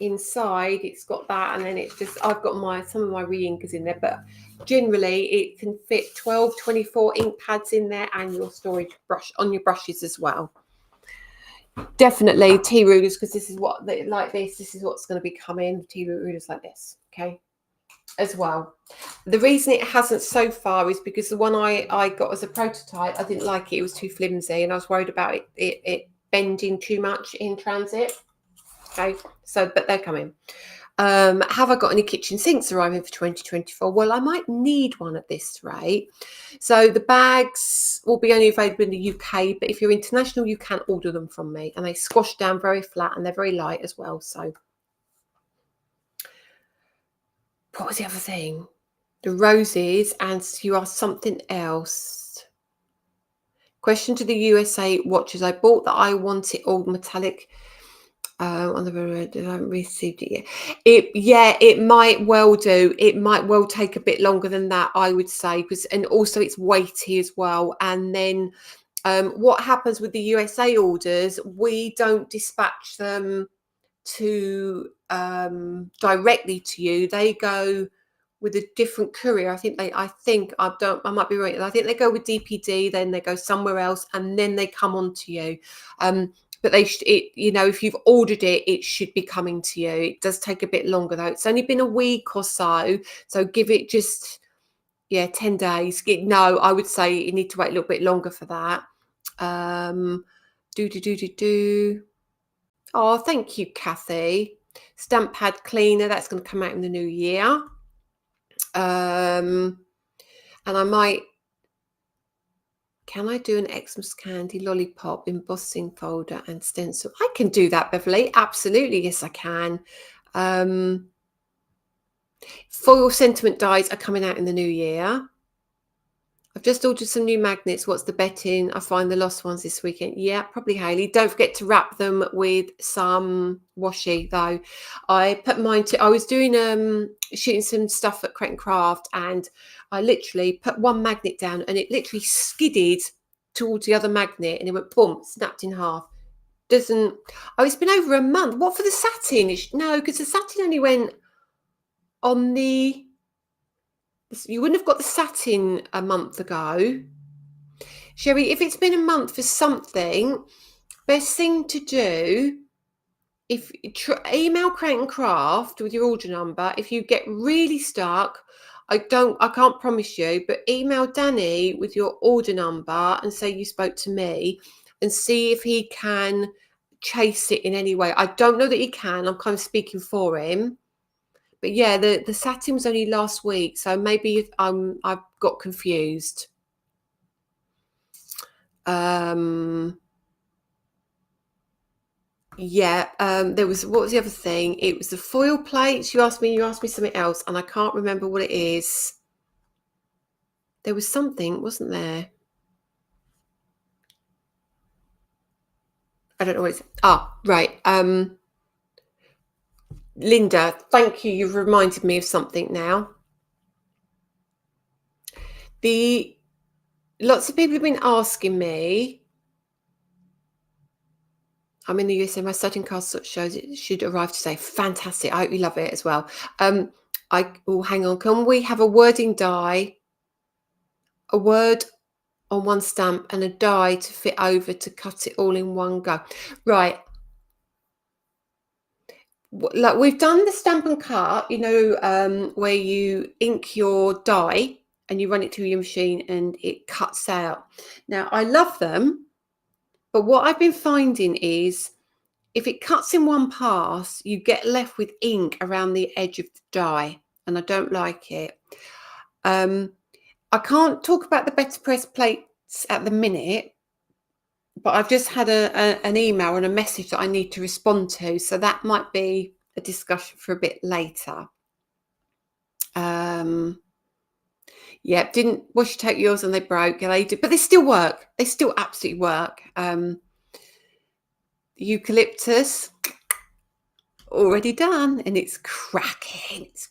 inside. It's got that, and then it's just, I've got some of my re-inkers in there, but generally it can fit 12-24 ink pads in there, and your storage brush on your brushes as well. Definitely tea rulers, because this is what this is what's going to be coming. Tea rulers like this, okay, as well. The reason it hasn't so far is because the one I got as a prototype, I didn't like it. It was too flimsy, and I was worried about it bending too much in transit. Okay, so but they're coming. Have I got any kitchen sinks arriving for 2024? Well, I might need one at this rate. So the bags will be only available in the UK, but if you're international, you can order them from me, and they squash down very flat, and they're very light as well. So what was the other thing? The roses, and you asked something else. Question to the USA watches. I bought that. I want it all metallic. On the road, I haven't received it yet. It might well do. It might well take a bit longer than that, I would say, and also it's weighty as well. And then what happens with the USA orders? We don't dispatch them to directly to you. They go with a different courier. I might be right. I think they go with DPD, then they go somewhere else, and then they come on to you. but if you've ordered it, it should be coming to you. It does take a bit longer though. It's only been a week or so, so give it just 10 days. No, I would say you need to wait a little bit longer for that. Do. Oh, thank you, Kathy. Stamp pad cleaner, that's going to come out in the new year. And can I do an Xmas candy lollipop embossing folder and stencil? I can do that, Beverly. Absolutely, yes, I can. Foil sentiment dies are coming out in the new year. I've just ordered some new magnets. What's the betting? I find the lost ones this weekend. Yeah, probably Hayley. Don't forget to wrap them with some washi though. I put mine to, I was doing shooting some stuff at Crate and Craft, and I literally put one magnet down and it literally skidded towards the other magnet and it went boom, snapped in half. It's been over a month. What for the satin? No, because the satin only went on the, you wouldn't have got the satin a month ago. Sherry, if it's been a month for something, best thing to do, if email Crate and Craft with your order number. If you get really stuck, I can't promise you, but email Danny with your order number and say you spoke to me and see if he can chase it in any way. I don't know that he can. I'm kind of speaking for him. But yeah, the satin was only last week, so maybe I've got confused. There was, what was the other thing? It was the foil plates. You asked me something else, and I can't remember what it is. There was something, wasn't there? I don't know what it's. Right. Linda, thank you. You've reminded me of something now. Lots of people have been asking me. I'm in the USA. My studying cast shows it should arrive today. Fantastic. I hope you love it as well. Hang on. Can we have a wording die? A word on one stamp and a die to fit over to cut it all in one go. Right. Like we've done the stamp and cut, where you ink your die and you run it through your machine and it cuts out. Now, I love them, but what I've been finding is if it cuts in one pass, you get left with ink around the edge of the die, and I don't like it. I can't talk about the Better Press plates at the minute, but I've just had an email and a message that I need to respond to, so that might be a discussion for a bit later. Didn't wash tape yours and they broke, and they did, but they still work. They still absolutely work. Eucalyptus already done, and it's cracking. It's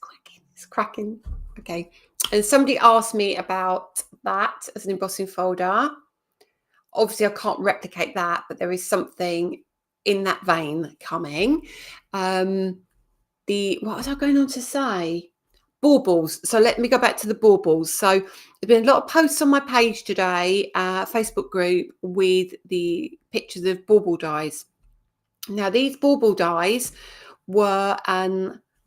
cracking. Okay, and somebody asked me about that as an embossing folder. Obviously, I can't replicate that, but there is something in that vein coming. What was I going on to say? Baubles. So let me go back to the baubles. So there's been a lot of posts on my page today, Facebook group, with the pictures of bauble dies. Now, these bauble dies were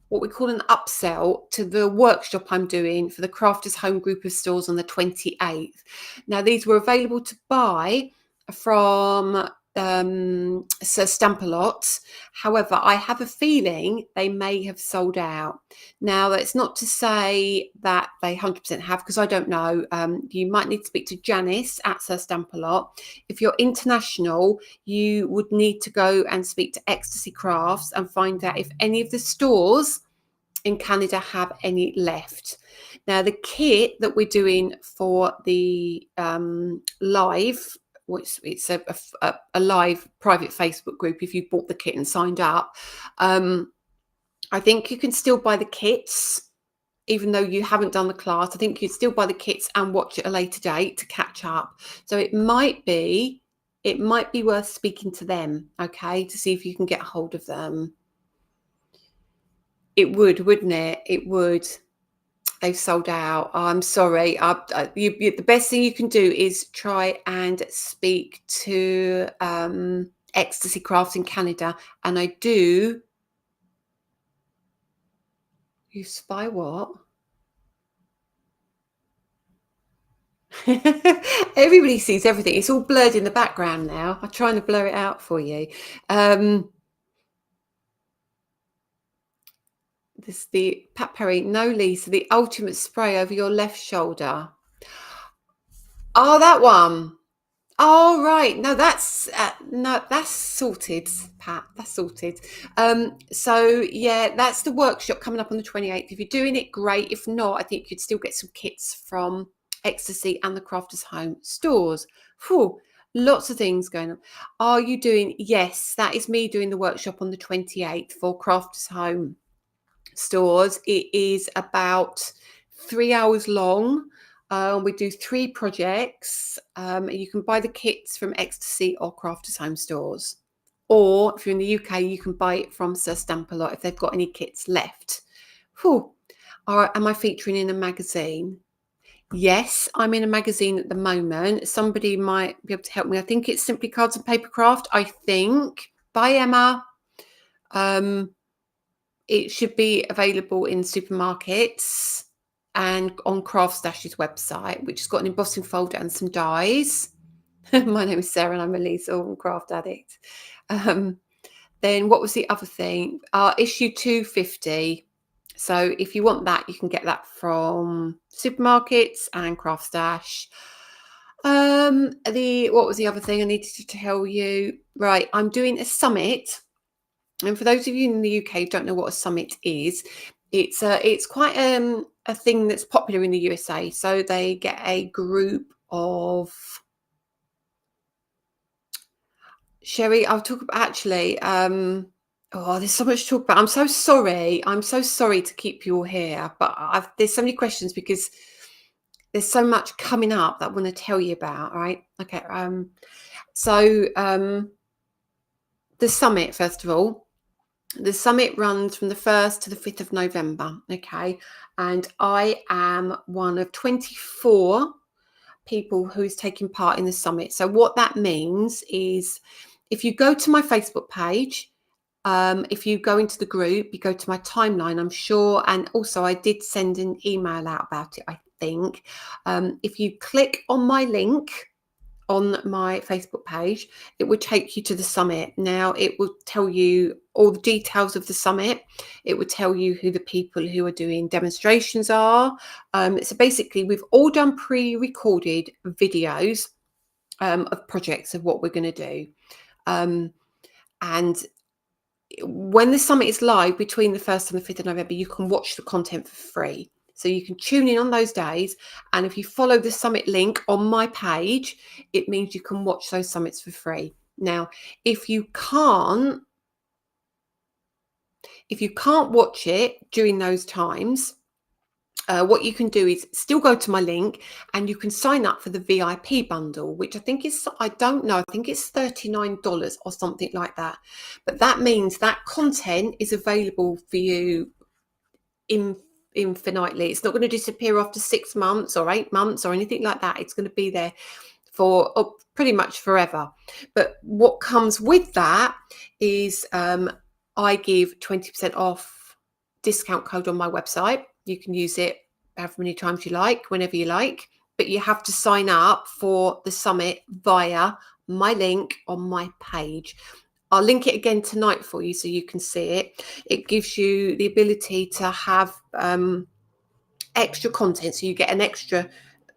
what we call an upsell to the workshop I'm doing for the Crafters Home group of stores on the 28th. Now, these were available to buy from Sir Stamp-A-Lot. However, I have a feeling they may have sold out. Now, that's not to say that they 100% have, because I don't know. You might need to speak to Janice at Sir Stamp-A-Lot. If you're international, you would need to go and speak to Ecstasy Crafts and find out if any of the stores in Canada have any left. Now, the kit that we're doing for the live, it's a live private Facebook group. If you bought the kit and signed up, I think you can still buy the kits, even though you haven't done the class. I think you can still buy the kits and watch at a later date to catch up. So it might be worth speaking to them, okay, to see if you can get a hold of them. It would, wouldn't it? It would. They've sold out. I'm sorry. The best thing you can do is try and speak to Ecstasy Crafts in Canada, and I do. You spy what? Everybody sees everything. It's all blurred in the background now. I'm trying to blur it out for you. Um, this the Pat Perry, no Lisa, the ultimate spray over your left shoulder. Oh, that one. Oh, right. No, that's sorted, Pat. That's sorted. So yeah, that's the workshop coming up on the 28th. If you're doing it, great. If not, I think you'd still get some kits from Ecstasy and the Crafters Home stores. Whew, lots of things going on. Are you doing? Yes, that is me doing the workshop on the 28th for Crafters Home stores. It is about 3 hours long. We do 3 projects. You can buy the kits from Ecstasy or Crafters Home stores. Or if you're in the UK, you can buy it from Sir Stamp-A-Lot if they've got any kits left. Whew. Am I featuring in a magazine? Yes, I'm in a magazine at the moment. Somebody might be able to help me. I think it's Simply Cards and Paper Craft, I think, by Emma. It should be available in supermarkets and on Craft Stash's website, which has got an embossing folder and some dies. My name is Sarah and I'm a Lisa Orton craft addict. Then what was the other thing? Issue 250. So if you want that, you can get that from supermarkets and Craft Stash. What was the other thing I needed to tell you? Right, I'm doing a summit. And for those of you in the UK who don't know what a summit is, it's quite a thing that's popular in the USA. So they get a group of Sherry. I'll talk about actually. There's so much to talk about. I'm so sorry. I'm so sorry to keep you all here, but there's so many questions because there's so much coming up that I want to tell you about. All right. Okay. The summit, first of all. The summit runs from the 1st to the 5th of November, okay? And I am one of 24 people who's taking part in the summit. So what that means is if you go to my Facebook page, if you go into the group, you go to my timeline, I'm sure, and also I did send an email out about it, I think. If you click on my link, on my Facebook page, it would take you to the summit. Now it will tell you all the details of the summit. It would tell you who the people who are doing demonstrations are. So basically we've all done pre-recorded videos of projects of what we're going to do. And when the summit is live between the 1st and the 5th of November, you can watch the content for free. So you can tune in on those days. And if you follow the summit link on my page, it means you can watch those summits for free. Now, if you can't watch it during those times, what you can do is still go to my link and you can sign up for the VIP bundle, which I think is, I don't know, I think it's $39 or something like that. But that means that content is available for you infinitely. It's not going to disappear after 6 months or 8 months or anything like that. It's going to be there for pretty much forever. But what comes with that is I give 20% off discount code on my website. You can use it however many times you like, whenever you like, but you have to sign up for the summit via my link on my page. I'll link it again tonight for you so you can see it. It gives you the ability to have extra content. So you get an extra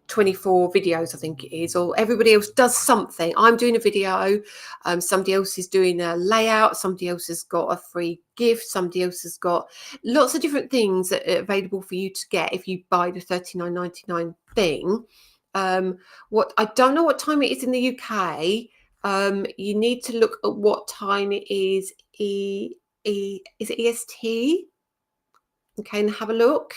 24 videos, I think it is, or everybody else does something. I'm doing a video, somebody else is doing a layout, somebody else has got a free gift, somebody else has got lots of different things that are available for you to get if you buy the $39.99 thing. What I don't know what time it is in the UK. You need to look at what time it is. Is it EST? Okay, and have a look.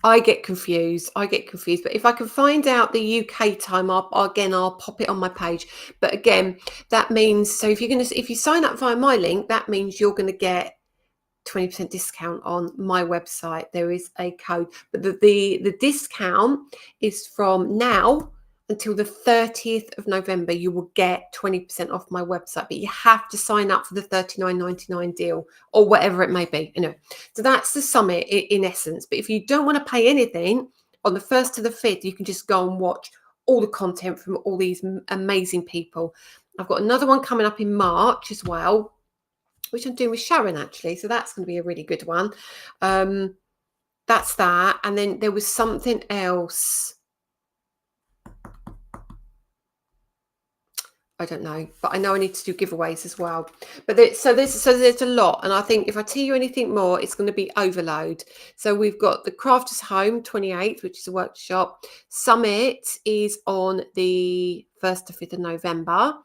I get confused. But if I can find out the UK time, I'll pop it on my page. But again, that means, so if you sign up via my link, that means you're going to get 20% discount on my website. There is a code, but the discount is from now until the 30th of November, you will get 20% off my website, but you have to sign up for the $39.99 deal or whatever it may be. Anyway, so that's the summit in essence. But if you don't want to pay anything on the 1st to the 5th, you can just go and watch all the content from all these amazing people. I've got another one coming up in March as well, which I'm doing with Sharon actually. So that's going to be a really good one. That's that. And then there was something else. I don't know, but I know I need to do giveaways as well. But there's a lot, and I think if I tell you anything more, it's going to be overload. So we've got the Crafters Home 28th, which is a workshop. Summit is on the 1st to 5th of November.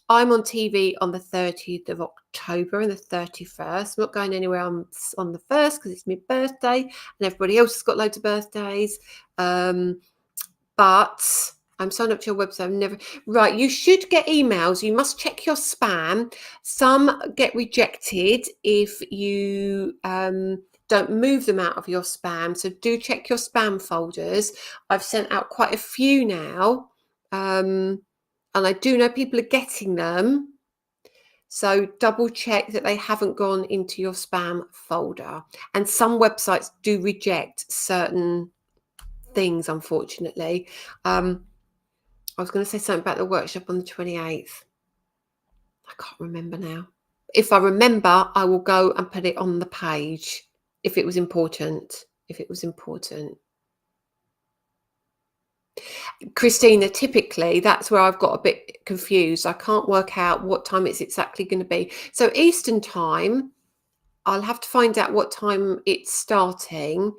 I'm on TV on the 30th of October and the 31st. I'm not going anywhere on the 1st because it's my birthday, and everybody else has got loads of birthdays. But I'm signed up to your website. Right, you should get emails. You must check your spam. Some get rejected if you don't move them out of your spam. So do check your spam folders. I've sent out quite a few now. And I do know people are getting them. So double check that they haven't gone into your spam folder. And some websites do reject certain things, unfortunately. I was going to say something about the workshop on the 28th. I can't remember now. If I remember, I will go and put it on the page if it was important. Christina, typically, that's where I've got a bit confused. I can't work out what time it's exactly going to be. So Eastern time, I'll have to find out what time it's starting.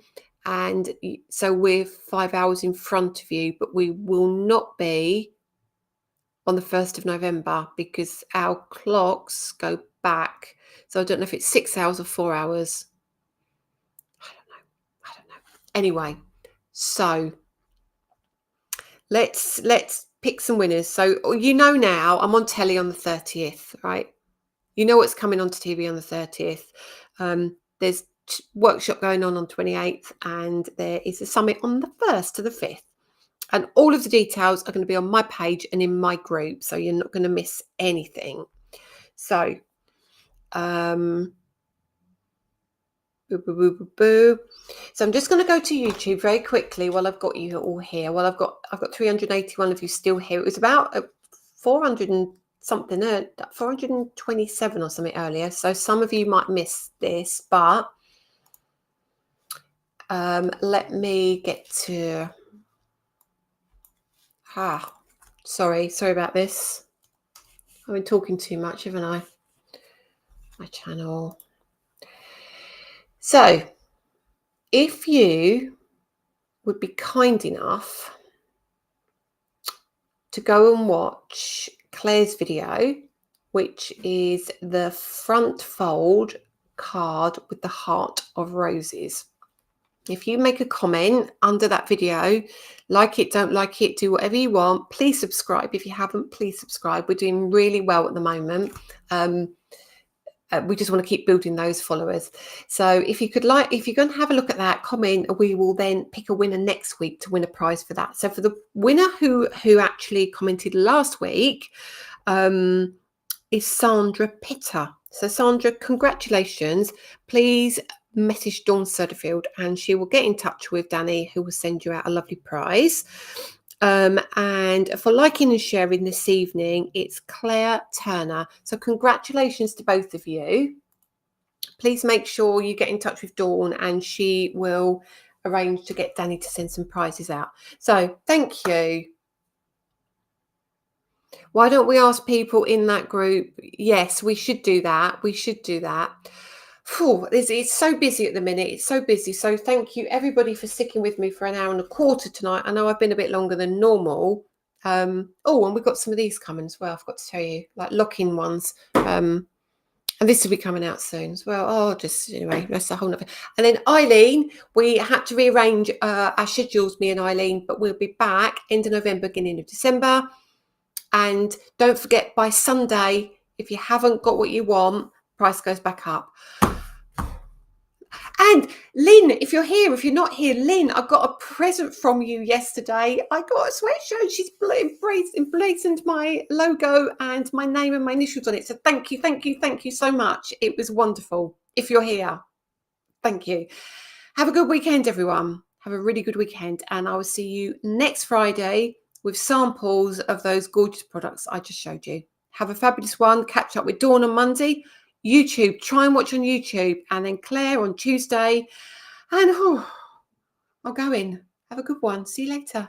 And so we're 5 hours in front of you, but we will not be on the 1st of November because our clocks go back. So I don't know if it's 6 hours or 4 hours. I don't know. Anyway, so let's pick some winners. So you know now I'm on telly on the 30th, right? You know what's coming onto TV on the 30th. There's workshop going on 28th, and there is a summit on the 1st to the 5th. And all of the details are going to be on my page and in my group, so you're not going to miss anything. So, So I'm just going to go to YouTube very quickly while I've got you all here. Well, I've got 381 of you still here. It was about 400 and something, 427 or something earlier. So some of you might miss this, but let me get to. Sorry about this. I've been talking too much, haven't I? My channel. So, if you would be kind enough to go and watch Claire's video, which is the front fold card with the heart of roses. If you make a comment under that video, like it, don't like it, do whatever you want. Please subscribe. If you haven't, please subscribe. We're doing really well at the moment. We just want to keep building those followers. So if you're going to have a look at that, comment, we will then pick a winner next week to win a prize for that. So for the winner who actually commented last week is Sandra Pitter. So Sandra, congratulations. Please message Dawn Sutherfield and she will get in touch with Danny, who will send you out a lovely prize. And for liking and sharing this evening, it's Claire Turner. So congratulations to both of you. Please make sure you get in touch with Dawn and she will arrange to get Danny to send some prizes out. So thank you. Why don't we ask people in that group? Yes, we should do that. It's so busy at the minute. It's so busy. So thank you everybody for sticking with me for an hour and a quarter tonight. I know I've been a bit longer than normal. And we've got some of these coming as well. I forgot to tell you, like lock-in ones. And this will be coming out soon as well. Anyway, that's a whole nother. And then Eileen, we had to rearrange our schedules, me and Eileen, but we'll be back end of November, beginning of December. And don't forget, by Sunday, if you haven't got what you want, price goes back up. And Lynn, if you're here, if you're not here, Lynn, I got a present from you yesterday. I got a sweatshirt. She's emblazoned my logo and my name and my initials on it. So thank you, thank you, thank you so much. It was wonderful. If you're here, thank you. Have a good weekend, everyone. Have a really good weekend. And I will see you next Friday with samples of those gorgeous products I just showed you. Have a fabulous one. Catch up with Dawn on Monday. YouTube, try and watch on YouTube, and then Claire on Tuesday. And I'll go in. Have a good one. See you later.